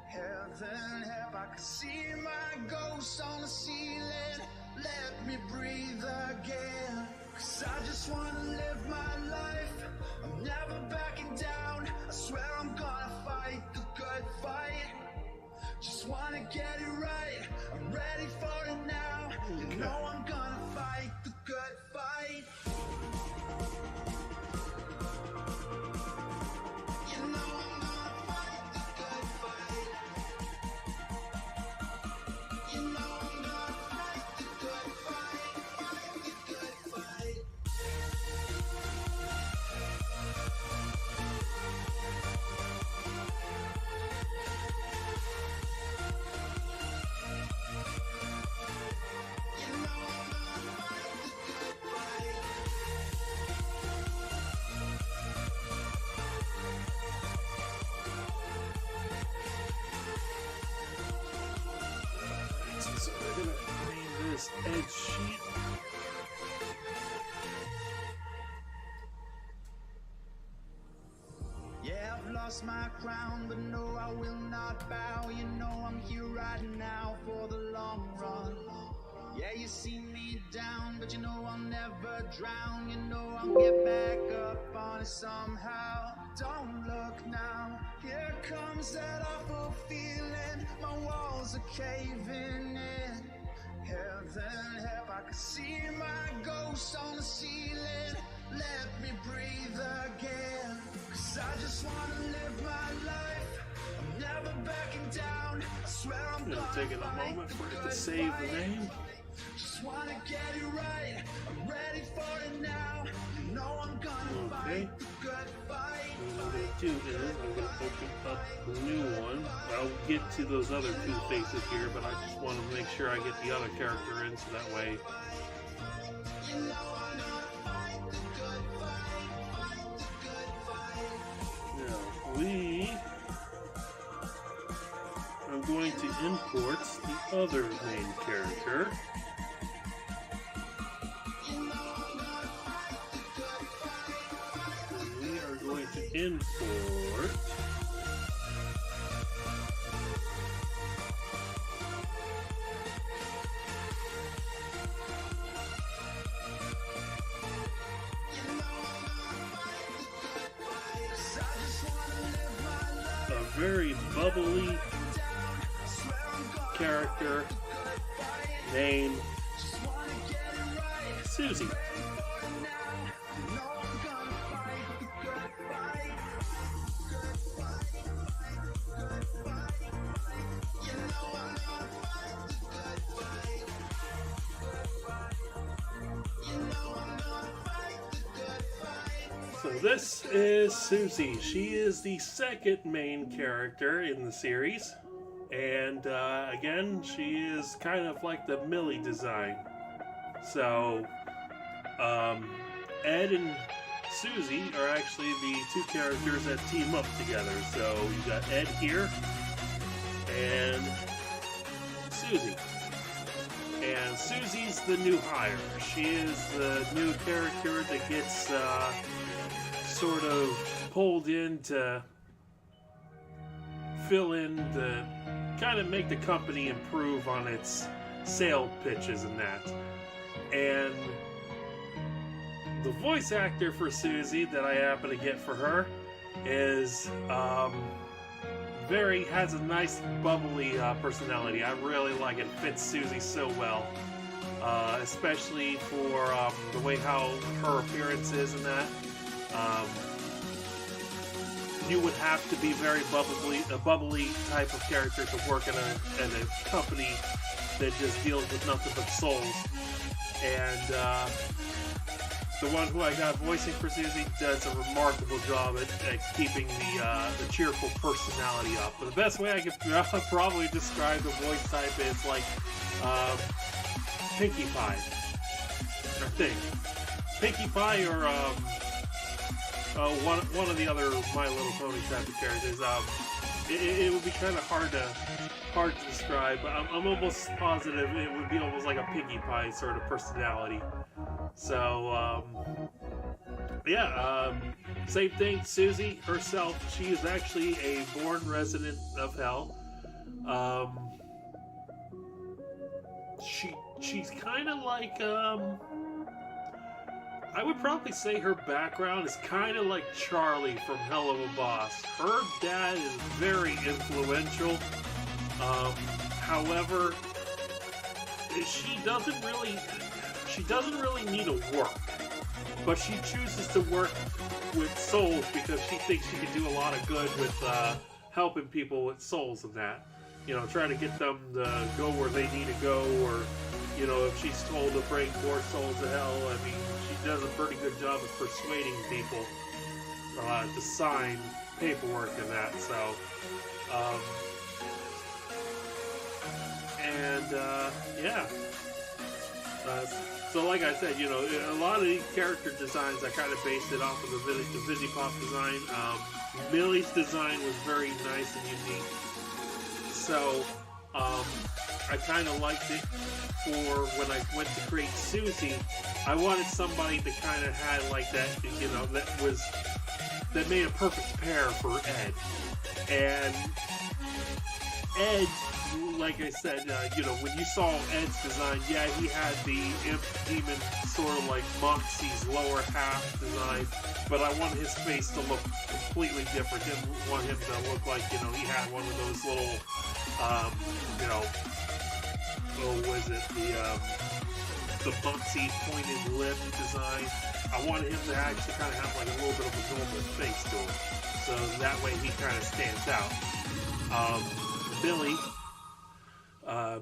Heaven help, I can see my ghost on the ceiling. Let me breathe again, 'cause I just wanna live my life. I'm never backing down, I swear I'm gonna fight the good fight. Just wanna get it right, I'm ready for it now. You know I'm gonna fight the good fight. You know I'm gonna fight the good fight. You know I'm gonna fight the good fight, fight the good fight. You know I'm gonna fight the good fight. So we're gonna name this edge sheet. Yeah, I've lost my crown, but no, I will not bow. You know I'm here right now for the long run. Yeah, you see me down, but you know I'll never drown. You know I'll get back up on it somehow. Don't look now, here comes that awful feeling. My walls are caving in. Heaven help, I can see my ghost on the ceiling. Let me breathe again, 'cause I just wanna live my life. I'm never backing down, I swear I'm You know, gonna taking a fight moment the for it to good save the fight. name. Just wanna get it right, I'm ready for it now. You know I'm gonna Okay. fight the good fight. What I'm going to do is I'm going to open up a new one. I'll get to those other two faces here, but I just want to make sure I get the other character in so that way. You know I'm gonna fight the good fight, fight the good fight. Now I'm going to import the other main character. And we are going to import a very bubbly character named Susie. this is Susie. She is the second main character in the series. And again, she is kind of like the Millie design. So, Ed and Susie are actually the two characters that team up together. So you got Ed here and Susie. And Susie's the new hire. She is the new character that gets sort of pulled in to fill in to kind of make the company improve on its sale pitches and that. And the voice actor for Susie that I happen to get for her is has a nice bubbly personality. I really like it. Fits Susie so well, especially for the way how her appearance is and that. You would have to be very a bubbly type of character to work in a company that just deals with nothing but souls. And the one who I got voicing for Susie does a remarkable job at keeping the cheerful personality up. But the best way I could probably describe the voice type is like Pinkie Pie, I think. Pinkie Pie or one of the other My Little Pony type of characters. It would be kind of hard to describe, but I'm almost positive it would be almost like a Pinkie Pie sort of personality. So, same thing. Susie herself, she is actually a born resident of Hell. She's kind of like, I would probably say her background is kind of like Charlie from Helluva Boss. Her dad is very influential. However, she doesn't really need to work, but she chooses to work with souls because she thinks she can do a lot of good with helping people with souls and that. You know, trying to get them to go where they need to go, or, you know, if she's told to bring more souls to hell, I mean, she does a pretty good job of persuading people to sign paperwork and that, so, so like I said, you know, a lot of these character designs, I kind of based it off of the Vizipop design. Millie's design was very nice and unique. So, I kind of liked it for when I went to create Susie. I wanted somebody that kind of had like that, you know, that made a perfect pair for Ed. And Ed, like I said, you know, when you saw Ed's design, yeah, he had the imp demon sort of like Moxie's lower half design, but I wanted his face to look completely different. Didn't want him to look like, you know, he had one of those little, you know, what was it, the Moxie pointed lip design. I wanted him to actually kind of have like a little bit of a normal face to him, so that way he kind of stands out.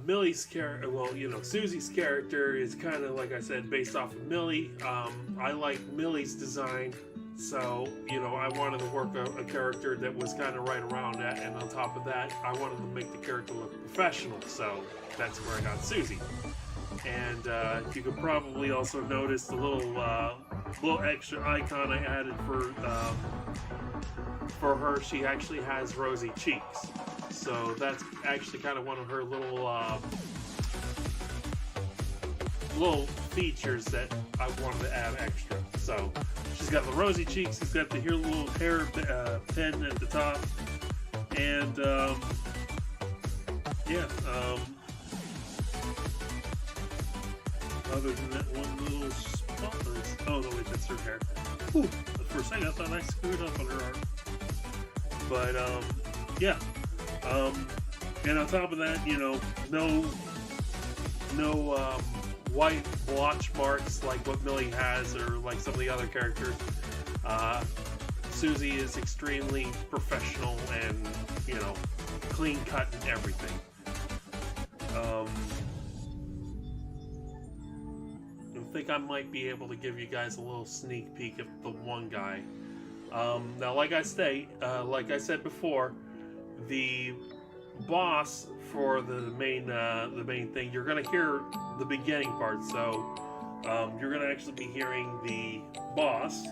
Millie's character, well, you know, Susie's character is kind of, like I said, based off of Millie. I like Millie's design, so, you know, I wanted to work a character that was kind of right around that, and on top of that, I wanted to make the character look professional, so that's where I got Susie. And you could probably also notice the little extra icon I added for her. She actually has rosy cheeks. So that's actually kind of one of her little features that I wanted to add extra. So she's got the rosy cheeks, she's got the little hair pin at the top, and other than that one little spot. Oh no, wait, that's her hair. Ooh, for a second I thought I screwed up on her arm. But and on top of that, you know, no white blotch marks like what Millie has, or like some of the other characters. Susie is extremely professional and, you know, clean cut and everything. I think I might be able to give you guys a little sneak peek of the one guy. Now, like I said before, the boss for the main thing, you're gonna hear the beginning part. So you're gonna actually be hearing the boss,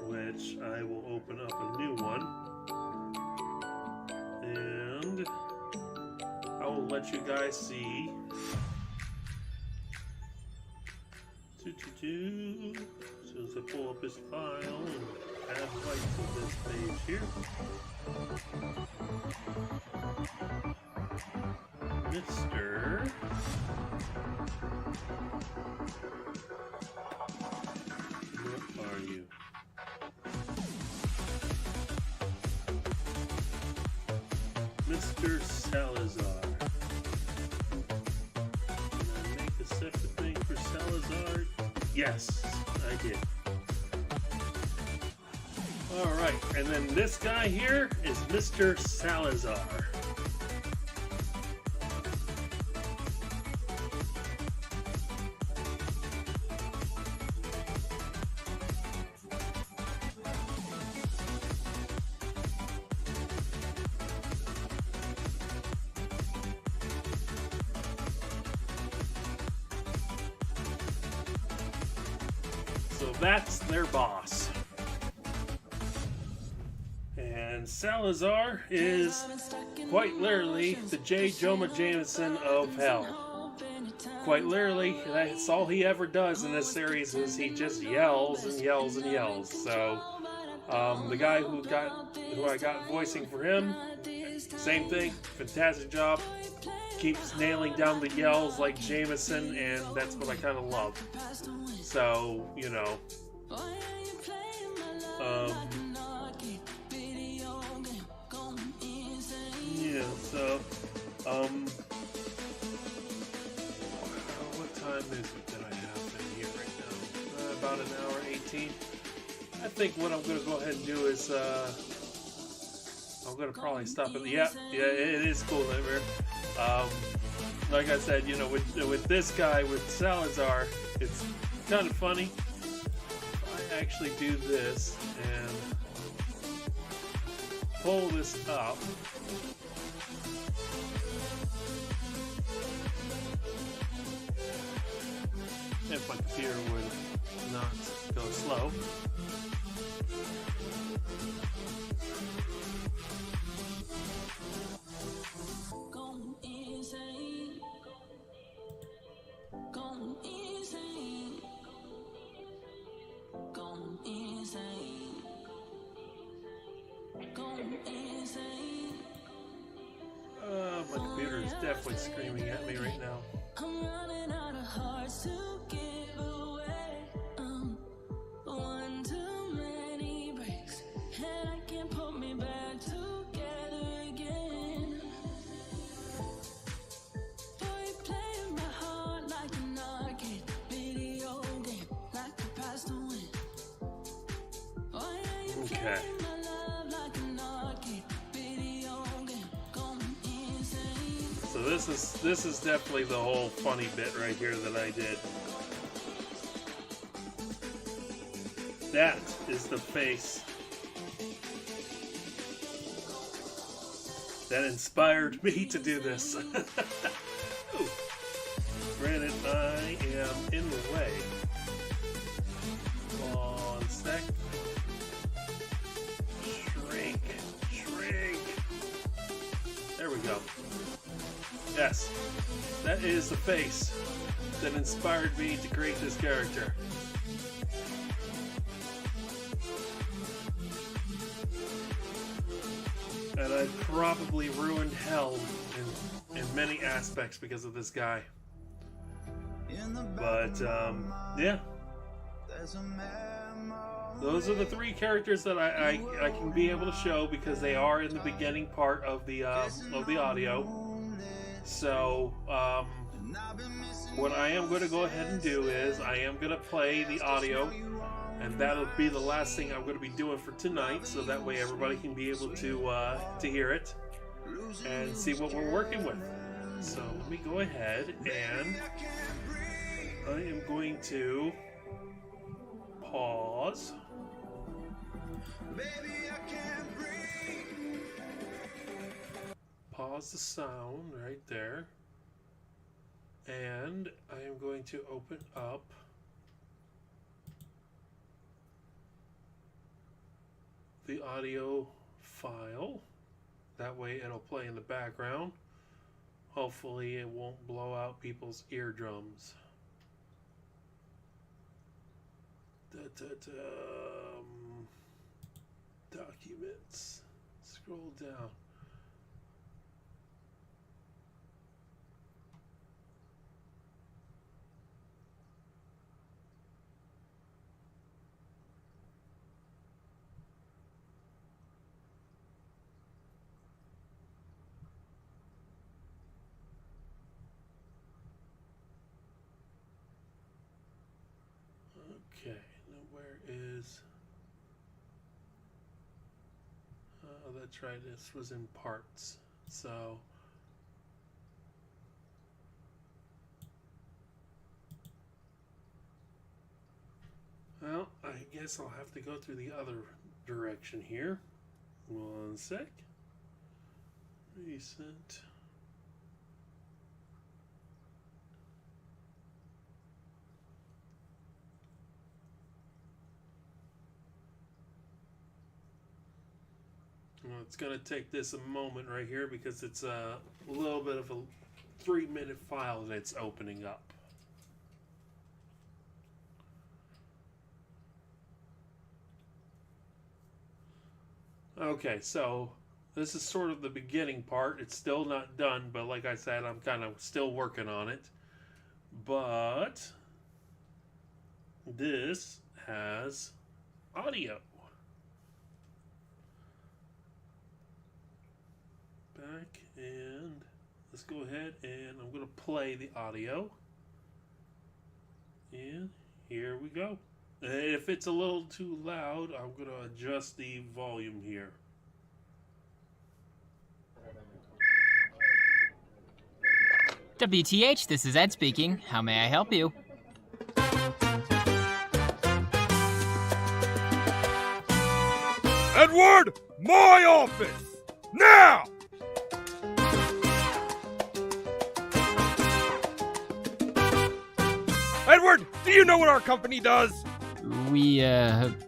which I will open up a new one, and I will let you guys see. As soon as I pull up his file and add right to this page here. Mr. What are you? Mr. Salazar. Did I make a separate thing for Salazar? Yes, I did. Alright, and then this guy here is Mr. Salazar. So that's their boss. And Salazar is quite literally the J. Jonah Jameson of hell. Quite literally, that's all he ever does in this series is he just yells and yells and yells. So the guy who I got voicing for him, same thing, fantastic job. Keeps nailing down the yells like Jameson, and that's what I kind of love. So, you know, yeah, so, what time is it that I have in here right now? About an hour 18. I think what I'm going to go ahead and do is, I'm going to probably stop at, yeah, it is Cool Nightmare. Like I said, you know, with this guy, with Salazar, it's kind of funny. I actually do this and pull this up. If my computer would not go slow. My computer is definitely screaming at me right now. I'm running out of hearts to give away. One too many breaks, and I can't put me back together again. Boy, you playing my heart like an arcade video game, like the past to win. Why are you playing my love like an arcade video game? Going insane. So this is definitely the whole funny bit right here that I did. That is the face that inspired me to do this. Ooh. Granted, I am in the way. One sec. Shrink. There we go. Yes, that is the face that inspired me to create this character. And I probably ruined hell in many aspects because of this guy. But, yeah. Those are the three characters that I can be able to show because they are in the beginning part of the audio. So, what I am going to go ahead and do is I am going to play the audio, and that'll be the last thing I'm going to be doing for tonight, so that way everybody can be able to hear it and see what we're working with. So let me go ahead and I am going to pause. Baby, I can't breathe. Pause the sound right there. And I am going to open up the audio file. That way it'll play in the background. Hopefully it won't blow out people's eardrums. Documents. Scroll down. Okay, now where is... Oh, that's right, this was in parts. So... Well, I guess I'll have to go through the other direction here. One sec. Recent... Well, it's going to take this a moment right here because it's a little bit of a 3-minute file that's opening up. Okay, so this is sort of the beginning part. It's still not done, but like I said, I'm kind of still working on it. But this has audio. Back, and let's go ahead and I'm going to play the audio. And here we go. If it's a little too loud, I'm going to adjust the volume here. WTH, this is Ed speaking. How may I help you? Edward, my office! Now! Edward, do you know what our company does? We,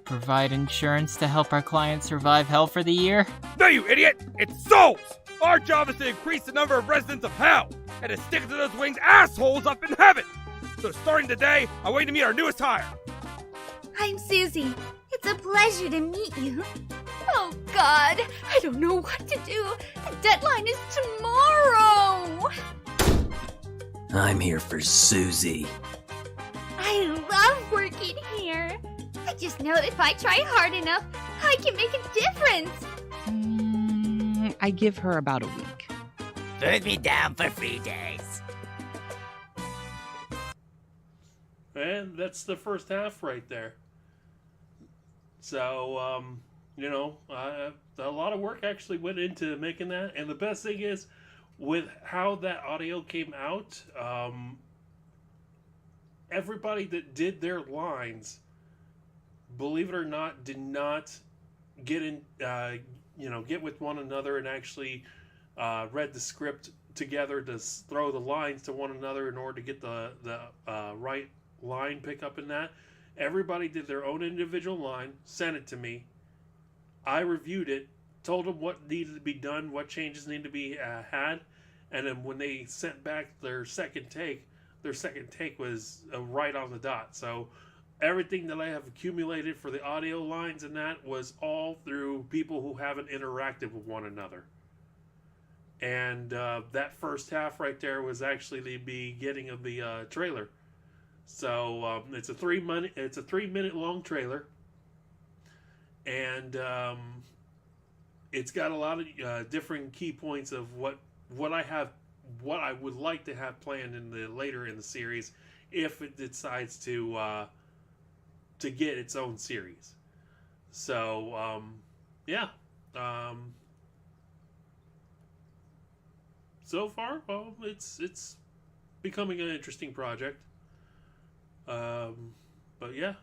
provide insurance to help our clients survive hell for the year? No, you idiot! It's souls! Our job is to increase the number of residents of hell, and to stick to those winged assholes up in heaven! So starting today, I wait to meet our newest hire. I'm Susie. It's a pleasure to meet you. Oh, God. I don't know what to do. The deadline is tomorrow. I'm here for Susie. I love working here. I just know that if I try hard enough, I can make a difference. I give her about a week. Put me down for 3 days. And that's the first half right there. So, you know, a lot of work actually went into making that. And the best thing is, with how that audio came out, everybody that did their lines, believe it or not, did not get in, get with one another and actually read the script together to throw the lines to one another in order to get the right line pickup in that. Everybody did their own individual line, sent it to me. I reviewed it, told them what needed to be done, what changes needed to be had, and then when they sent back their second take was right on the dot. So everything that I have accumulated for the audio lines and that was all through people who haven't interacted with one another. And that first half right there was actually the beginning of the trailer. So it's a 3-minute long trailer, and it's got a lot of different key points of what I would like to have planned later in the series, if it decides to get its own series. So yeah. So far, well, it's becoming an interesting project. But yeah.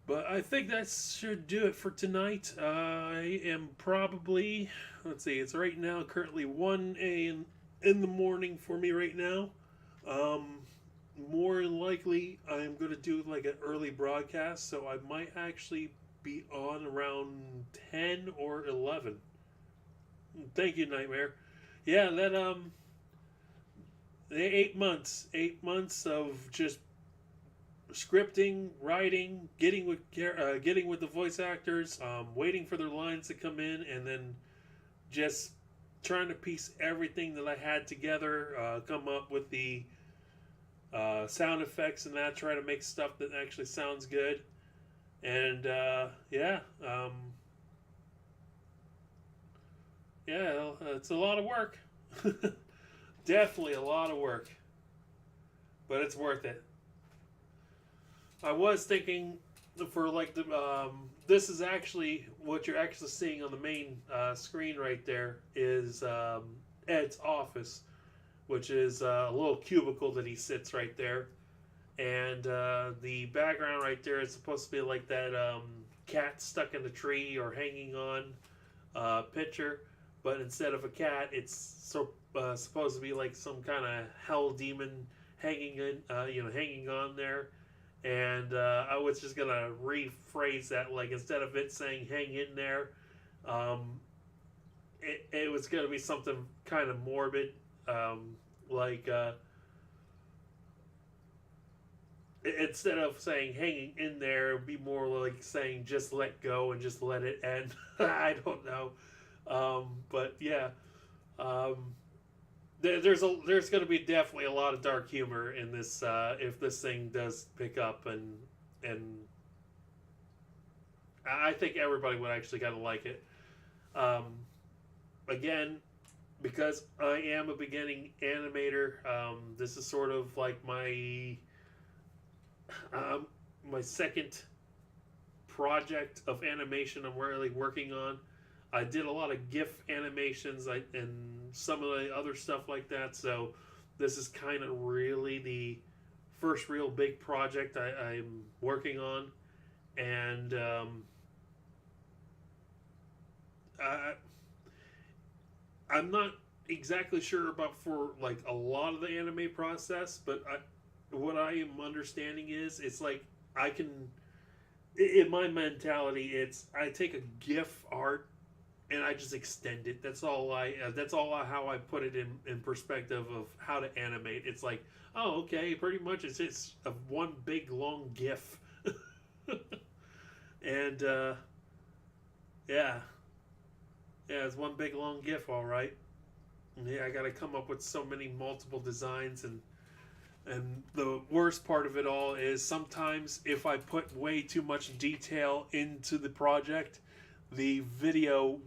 But I think that should do it for tonight. I am probably, let's see, it's right now currently 1 a.m. in the morning for me right now. Um, More than likely, I'm going to do like an early broadcast, so I might actually be on around 10 or 11. Thank you, Nightmare. Yeah, that, 8 months of just scripting, writing, getting with the voice actors, waiting for their lines to come in, and then just trying to piece everything that I had together, come up with the sound effects and that, try to make stuff that actually sounds good, and yeah, it's a lot of work. Definitely a lot of work, but it's worth it. I was thinking for like the this is actually what you're actually seeing on the main screen right there is Ed's office, which is a little cubicle that he sits right there, and the background right there is supposed to be like that cat stuck in a tree or hanging on picture, but instead of a cat, it's supposed to be like some kind of hell demon hanging hanging on there. And I was just gonna rephrase that, like instead of it saying "hang in there," it was gonna be something kind of morbid, like instead of saying "hanging in there," it'd be more like saying "just let go" and just let it end. I don't know, but yeah. There's going to be definitely a lot of dark humor in this if this thing does pick up, and I think everybody would actually kind of like it. Again, because I am a beginning animator, this is sort of like my my second project of animation I'm really working on. I did a lot of GIF animations and some of the other stuff like that, so this is kind of really the first real big project I'm working on, and I'm not exactly sure about for like a lot of the anime process, but what I am understanding is it's like I can, in my mentality, it's I take a GIF art and I just extend it. That's all how I put it in perspective of how to animate. It's like, oh, okay, pretty much it's just a one big long GIF, and yeah, it's one big long GIF, all right. And yeah, I got to come up with so many multiple designs, and the worst part of it all is sometimes if I put way too much detail into the project, the video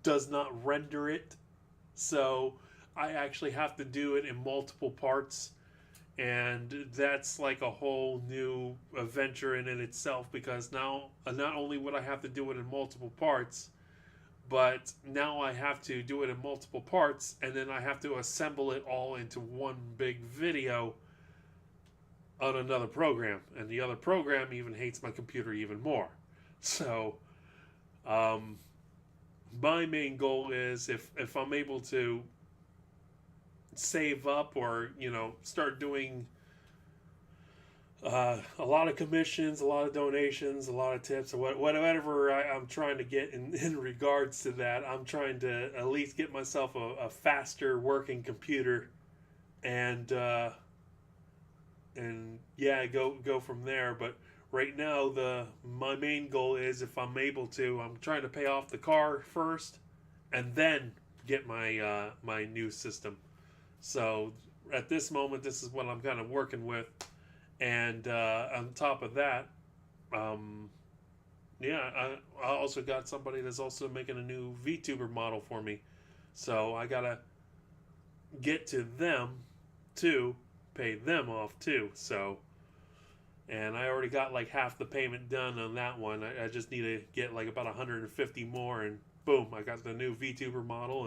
does not render it, so I actually have to do it in multiple parts, and that's like a whole new adventure in itself, because now not only would I have to do it in multiple parts, but now I have to do it in multiple parts, and then I have to assemble it all into one big video on another program, and the other program even hates my computer even more. So my main goal is if I'm able to save up, or start doing a lot of commissions, a lot of donations, a lot of tips, or whatever I'm trying to get in regards to that. I'm trying to at least get myself a faster working computer, and yeah, go from there. But right now, my main goal is, if I'm able to, I'm trying to pay off the car first, and then get my my new system. So at this moment, this is what I'm kind of working with, and on top of that, yeah, I also got somebody that's also making a new VTuber model for me, so I gotta get to them to pay them off too. So. And I already got like half the payment done on that one. I just need to get like about 150 more, and boom, I got the new VTuber model.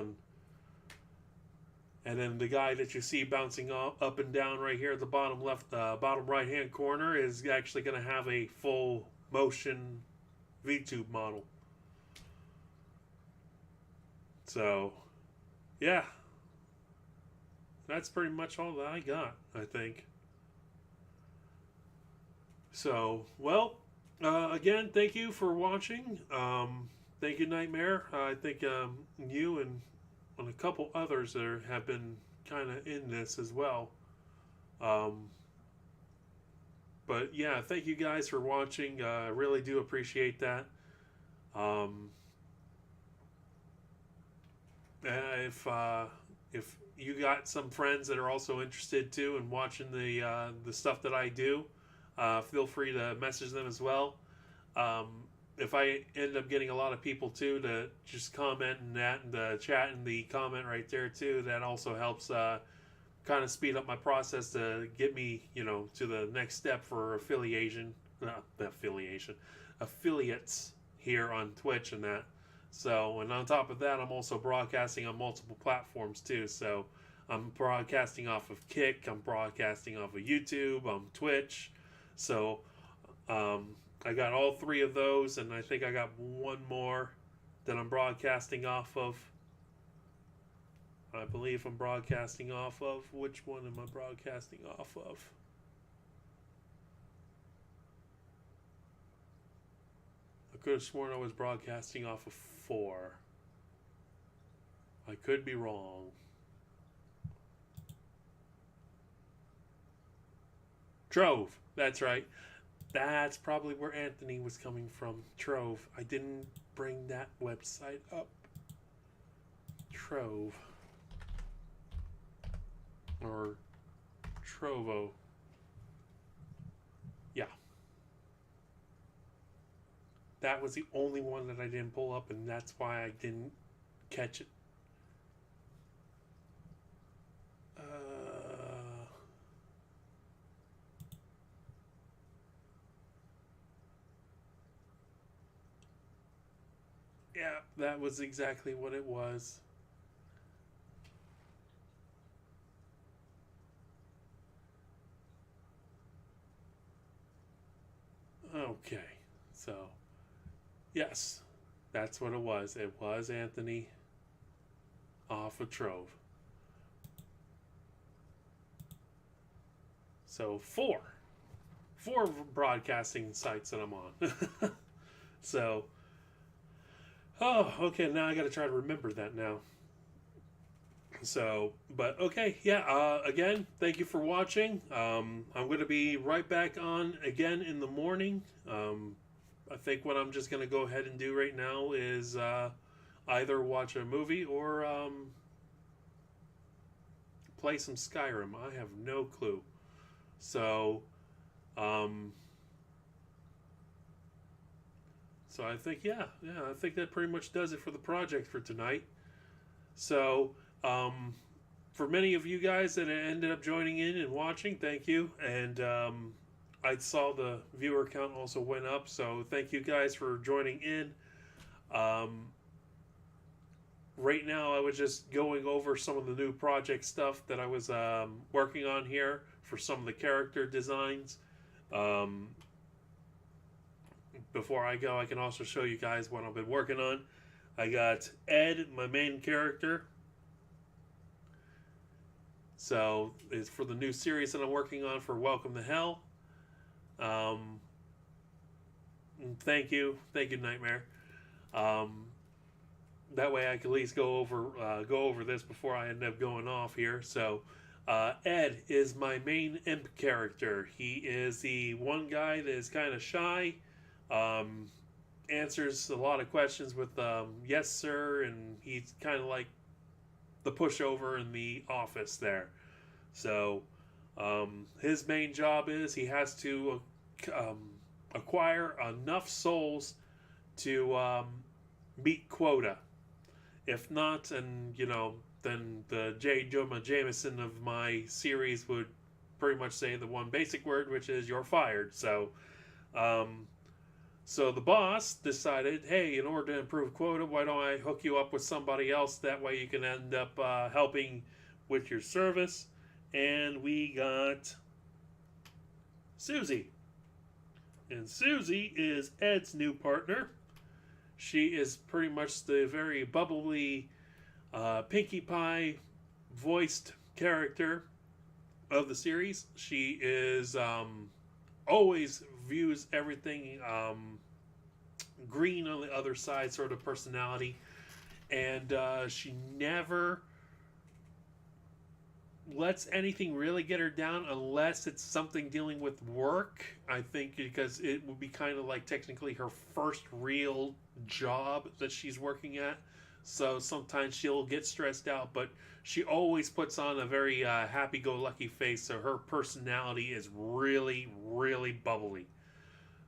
And then the guy that you see bouncing up and down right here at the bottom left, bottom right hand corner is actually going to have a full motion VTube model. So, yeah. That's pretty much all that I got, I think. So, well, again, thank you for watching. Thank you, Nightmare. I think you and a couple others that have been kind of in this as well. But yeah, thank you guys for watching. I really do appreciate that. If you got some friends that are also interested too in watching the stuff that I do, feel free to message them as well. If I end up getting a lot of people too to just comment in that and the chat in the comment right there too, that also helps kind of speed up my process to get me, to the next step for affiliates here on Twitch and that. So, and on top of that, I'm also broadcasting on multiple platforms too. So, I'm broadcasting off of Kick, I'm broadcasting off of YouTube, Twitch. So, I got all three of those, and I think I got one more that I'm broadcasting off of. I believe I'm broadcasting off of. Which one am I broadcasting off of? I could have sworn I was broadcasting off of 4. I could be wrong. Trove, that's right. That's probably where Anthony was coming from. Trove. I didn't bring that website up. Trove. Or Trovo. Yeah. That was the only one that I didn't pull up, and that's why I didn't catch it. Yeah, that was exactly what it was. Okay, so yes, that's what it was. It was Anthony off of Trove. So four broadcasting sites that I'm on. So, oh, okay, now I got to try to remember that now. So, but okay, yeah, again, thank you for watching. I'm going to be right back on again in the morning. I think what I'm just going to go ahead and do right now is either watch a movie or play some Skyrim. I have no clue. So, so I think, yeah, I think that pretty much does it for the project for tonight. So, for many of you guys that ended up joining in and watching, thank you. And I saw the viewer count also went up, so thank you guys for joining in. Right now, I was just going over some of the new project stuff that I was working on here for some of the character designs. Before I go, I can also show you guys what I've been working on. I got Ed, my main character. So it's for the new series that I'm working on for Welcome to Hell. Thank you, Nightmare. That way I can at least go over this before I end up going off here. So Ed is my main imp character. He is the one guy that is kind of shy. Answers a lot of questions with yes sir, and he's kind of like the pushover in the office there. So his main job is he has to acquire enough souls to meet quota. If not, and then the J. Jonah Jameson of my series would pretty much say the one basic word, which is you're fired. So so the boss decided, hey, in order to improve quota, why don't I hook you up with somebody else? That way you can end up helping with your service. And we got Susie. And Susie is Ed's new partner. She is pretty much the very bubbly Pinkie Pie voiced character of the series. She is always views everything green on the other side sort of personality, and she never lets anything really get her down unless it's something dealing with work. I think because it would be kind of like technically her first real job that she's working at, so sometimes she'll get stressed out, but she always puts on a very happy-go-lucky face, so her personality is really, really bubbly.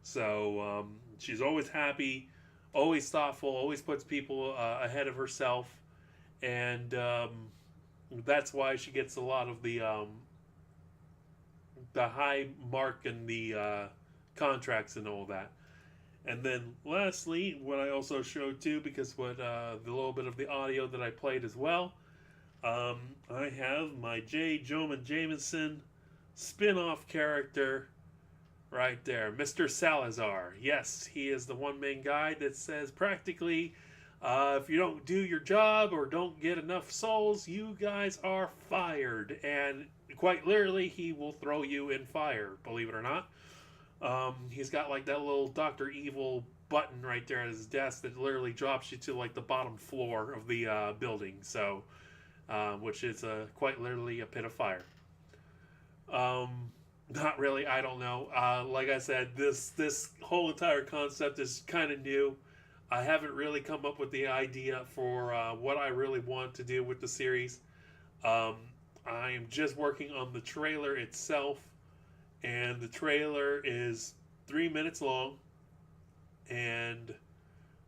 So she's always happy, always thoughtful, always puts people ahead of herself, and that's why she gets a lot of the high mark in the contracts and all that. And then lastly, what I also showed too, because what the little bit of the audio that I played as well, I have my J. Jonah Jameson spin-off character right there, Mr. Salazar. Yes, he is the one-man guy that says practically, if you don't do your job or don't get enough souls, you guys are fired. And quite literally, he will throw you in fire, believe it or not. He's got like that little Dr. Evil button right there at his desk that literally drops you to like the bottom floor of the building. So, which is quite literally a pit of fire. Not really, I don't know. Like I said, this whole entire concept is kind of new. I haven't really come up with the idea for what I really want to do with the series. I am just working on the trailer itself, and the trailer is 3 minutes long, and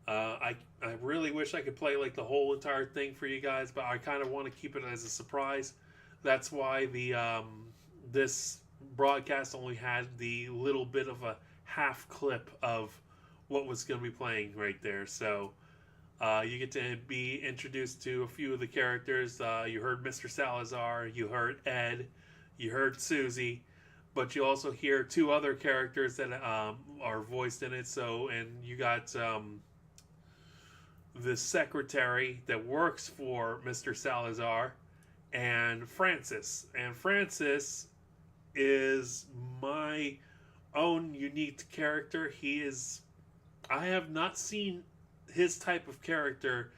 I really wish I could play like the whole entire thing for you guys, but I kind of want to keep it as a surprise. That's why the this broadcast only had the little bit of a half clip of what was going to be playing right there. So you get to be introduced to a few of the characters. You heard Mr. Salazar, you heard Ed, you heard Susie, but you also hear two other characters that are voiced in it. So, and you got the secretary that works for Mr. Salazar, and Francis. And Francis is my own unique character. He is, I have not seen his type of character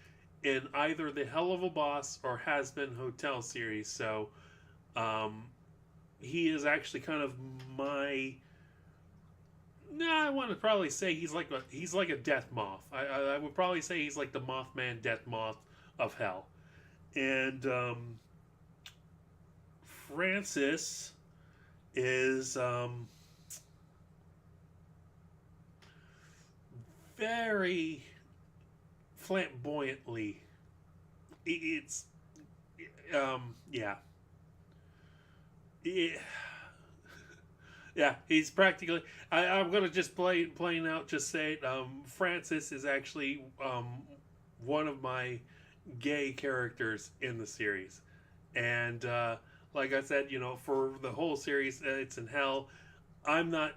in either the Helluva Boss or Has Been Hotel series. So he is actually kind of my, I want to probably say he's like a death moth. I would probably say he's like the Mothman Death Moth of hell. And Francis is very flamboyantly, it's yeah, yeah, he's practically, I'm gonna just plain out just say it, Francis is actually one of my gay characters in the series. And like I said, you know, for the whole series, it's in hell. I'm not,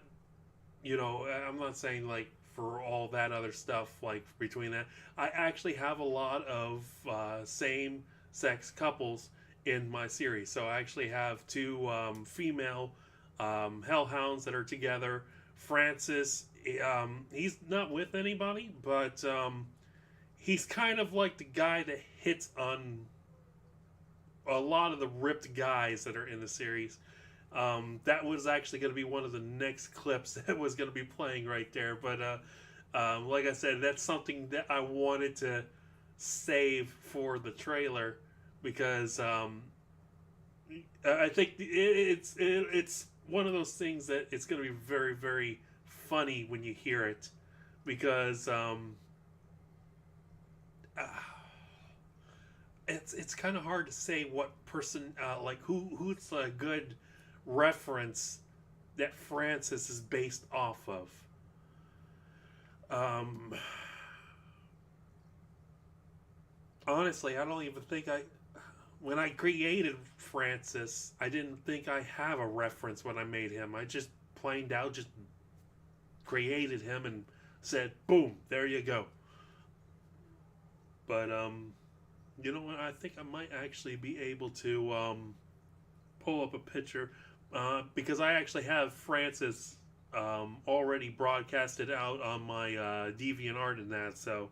you know, I'm not saying like for all that other stuff, like between that. I actually have a lot of same-sex couples in my series. So I actually have two female hellhounds that are together. Francis, he's not with anybody, but he's kind of like the guy that hits on a lot of the ripped guys that are in the series. That was actually going to be one of the next clips that was going to be playing right there. But like I said, that's something that I wanted to save for the trailer, because I think it's one of those things that it's going to be very, very funny when you hear it, because it's kind of hard to say what person, like who's a good reference that Francis is based off of. Honestly, I don't even think when I created Francis, I didn't think I have a reference when I made him. I just plain out just created him and said, boom, there you go. But you know what? I think I might actually be able to pull up a picture because I actually have Francis already broadcasted out on my DeviantArt and that, so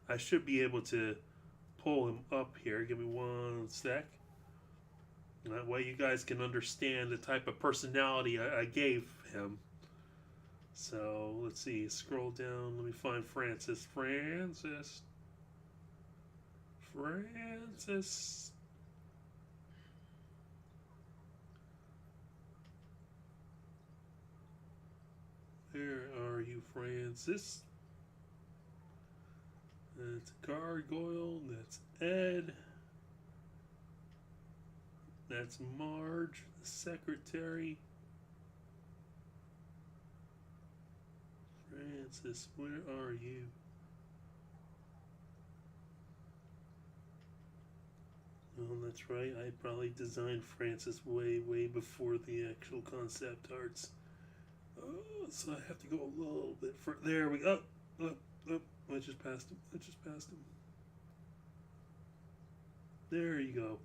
I should be able to pull him up here. Give me one sec. That way you guys can understand the type of personality I gave him. So let's see, scroll down. Let me find Francis. Francis. Where are you, Francis? That's Gargoyle. That's Ed. That's Marge, the secretary. Francis, where are you? Oh, that's right. I probably designed Francis way before the actual concept arts. Oh, so I have to go a little bit further. There we go. Up. I just passed him. There you go.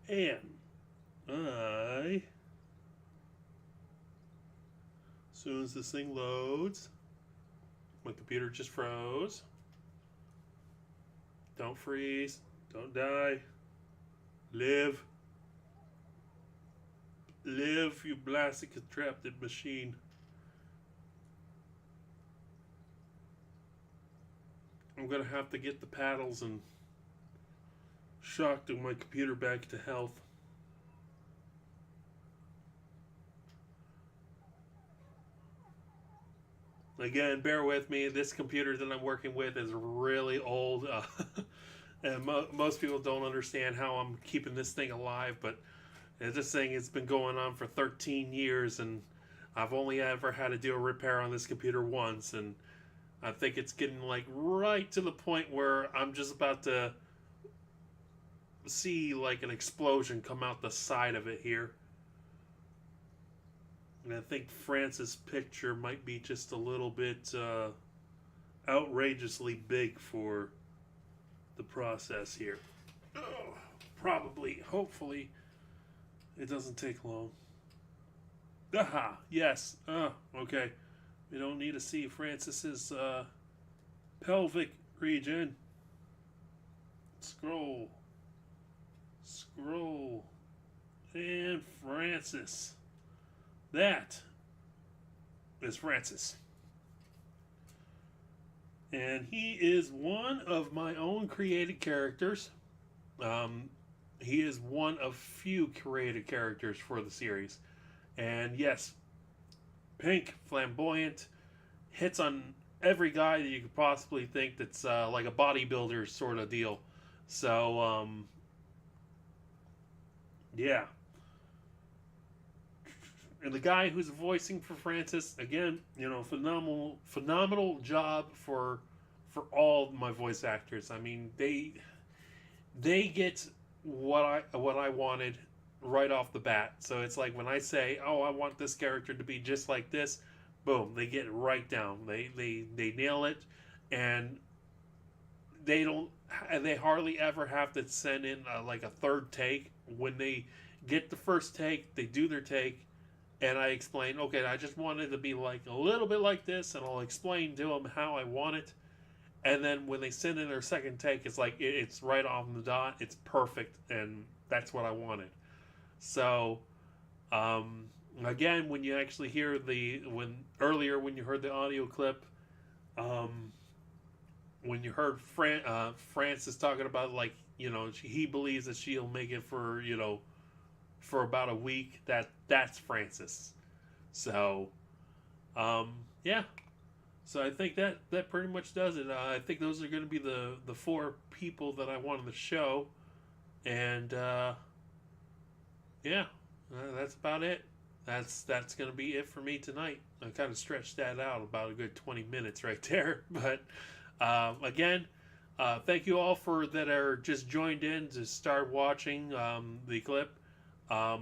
And as soon as this thing loads, my computer just froze. Don't freeze. Don't die. Live. Live, you blasted contrapted machine. I'm gonna have to get the paddles and shock my computer back to health. Again, bear with me. This computer that I'm working with is really old. And most people don't understand how I'm keeping this thing alive, but this thing has been going on for 13 years, and I've only ever had to do a repair on this computer once, and I think it's getting like right to the point where I'm just about to see like an explosion come out the side of it here. And I think Francis' picture might be just a little bit outrageously big for the process here. Oh, probably, hopefully, it doesn't take long. Aha, yes. Okay. We don't need to see Francis's pelvic region. Scroll. And Francis. That is Francis. And he is one of my own created characters. He is one of few created characters for the series. And yes, pink, flamboyant, hits on every guy that you could possibly think that's like a bodybuilder sort of deal. So, yeah. And the guy who's voicing for Francis, again, you know, phenomenal job for all my voice actors. I mean, they get what I wanted right off the bat. So it's like when I say, "Oh, I want this character to be just like this," boom, they get it right down. They nail it, and they hardly ever have to send in like a third take. When they get the first take, they do their take. And I explain, okay, I just wanted to be like a little bit like this, and I'll explain to them how I want it. And then when they send in their second take, it's like it's right on the dot. It's perfect, and that's what I wanted. So, again, when you actually hear when you heard the audio clip, when you heard Francis talking about, like, you know, he believes that she'll make it for, you know, for about a week, that's Francis. So, yeah. So I think that pretty much does it. I think those are going to be the 4 people that I want on the show. And, yeah, that's about it. That's going to be it for me tonight. I kind of stretched that out about a good 20 minutes right there. But, again, thank you all that are just joined in to start watching the clip. I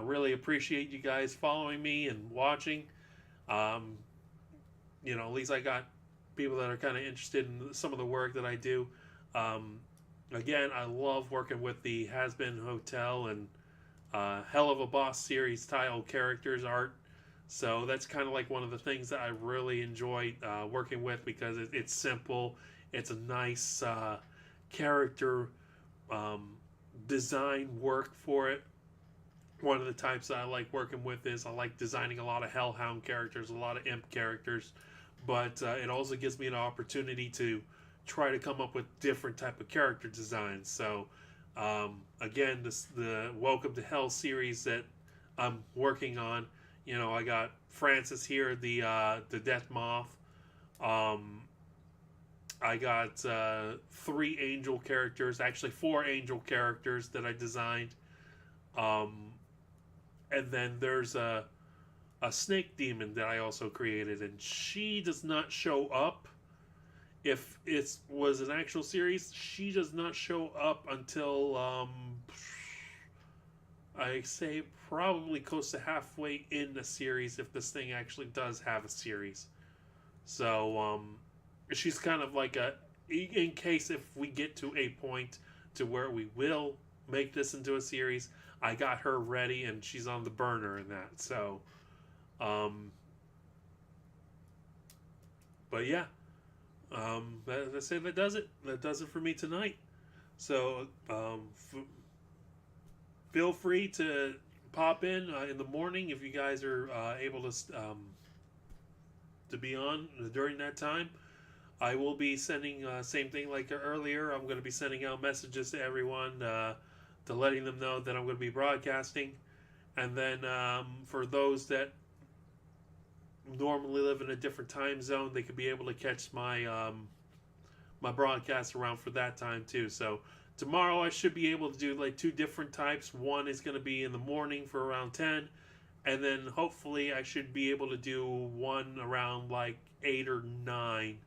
really appreciate you guys following me and watching. Um, at least I got people that are kind of interested in some of the work that I do. Um, Again, I love working with the Has Been Hotel and Helluva Boss series tile characters art. So that's kind of like one of the things that I really enjoy working with because it's simple. It's a nice character design work for it. One of the types that I like working with is I like designing a lot of Hellhound characters, a lot of Imp characters, but it also gives me an opportunity to try to come up with different type of character designs. So again, the Welcome to Hell series that I'm working on. I got Francis here, the Death Moth. I got 3 angel characters, actually 4 angel characters that I designed. And then there's a snake demon that I also created, and she does not show up. If it was an actual series, she does not show up until I say probably close to halfway in the series, if this thing actually does have a series. So she's kind of like in case if we get to a point to where we will make this into a series, I got her ready and she's on the burner in that. So but yeah, I say that does it. That does it for me tonight. So feel free to pop in the morning if you guys are able to be on during that time. I will be sending same thing like earlier. I'm going to be sending out messages to everyone to letting them know that I'm going to be broadcasting, and then for those that normally live in a different time zone, they could be able to catch my my broadcast around for that time too. So tomorrow I should be able to do like 2 different types. One is going to be in the morning for around 10, and then hopefully I should be able to do one around like 8 or 9.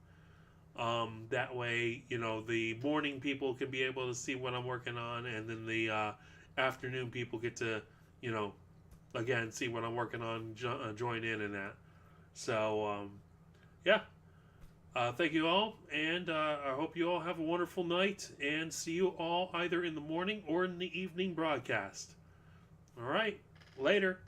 That way, the morning people can be able to see what I'm working on, and then the afternoon people get to, again, see what I'm working on, join in that. So, yeah. Thank you all, and I hope you all have a wonderful night, and see you all either in the morning or in the evening broadcast. All right, later.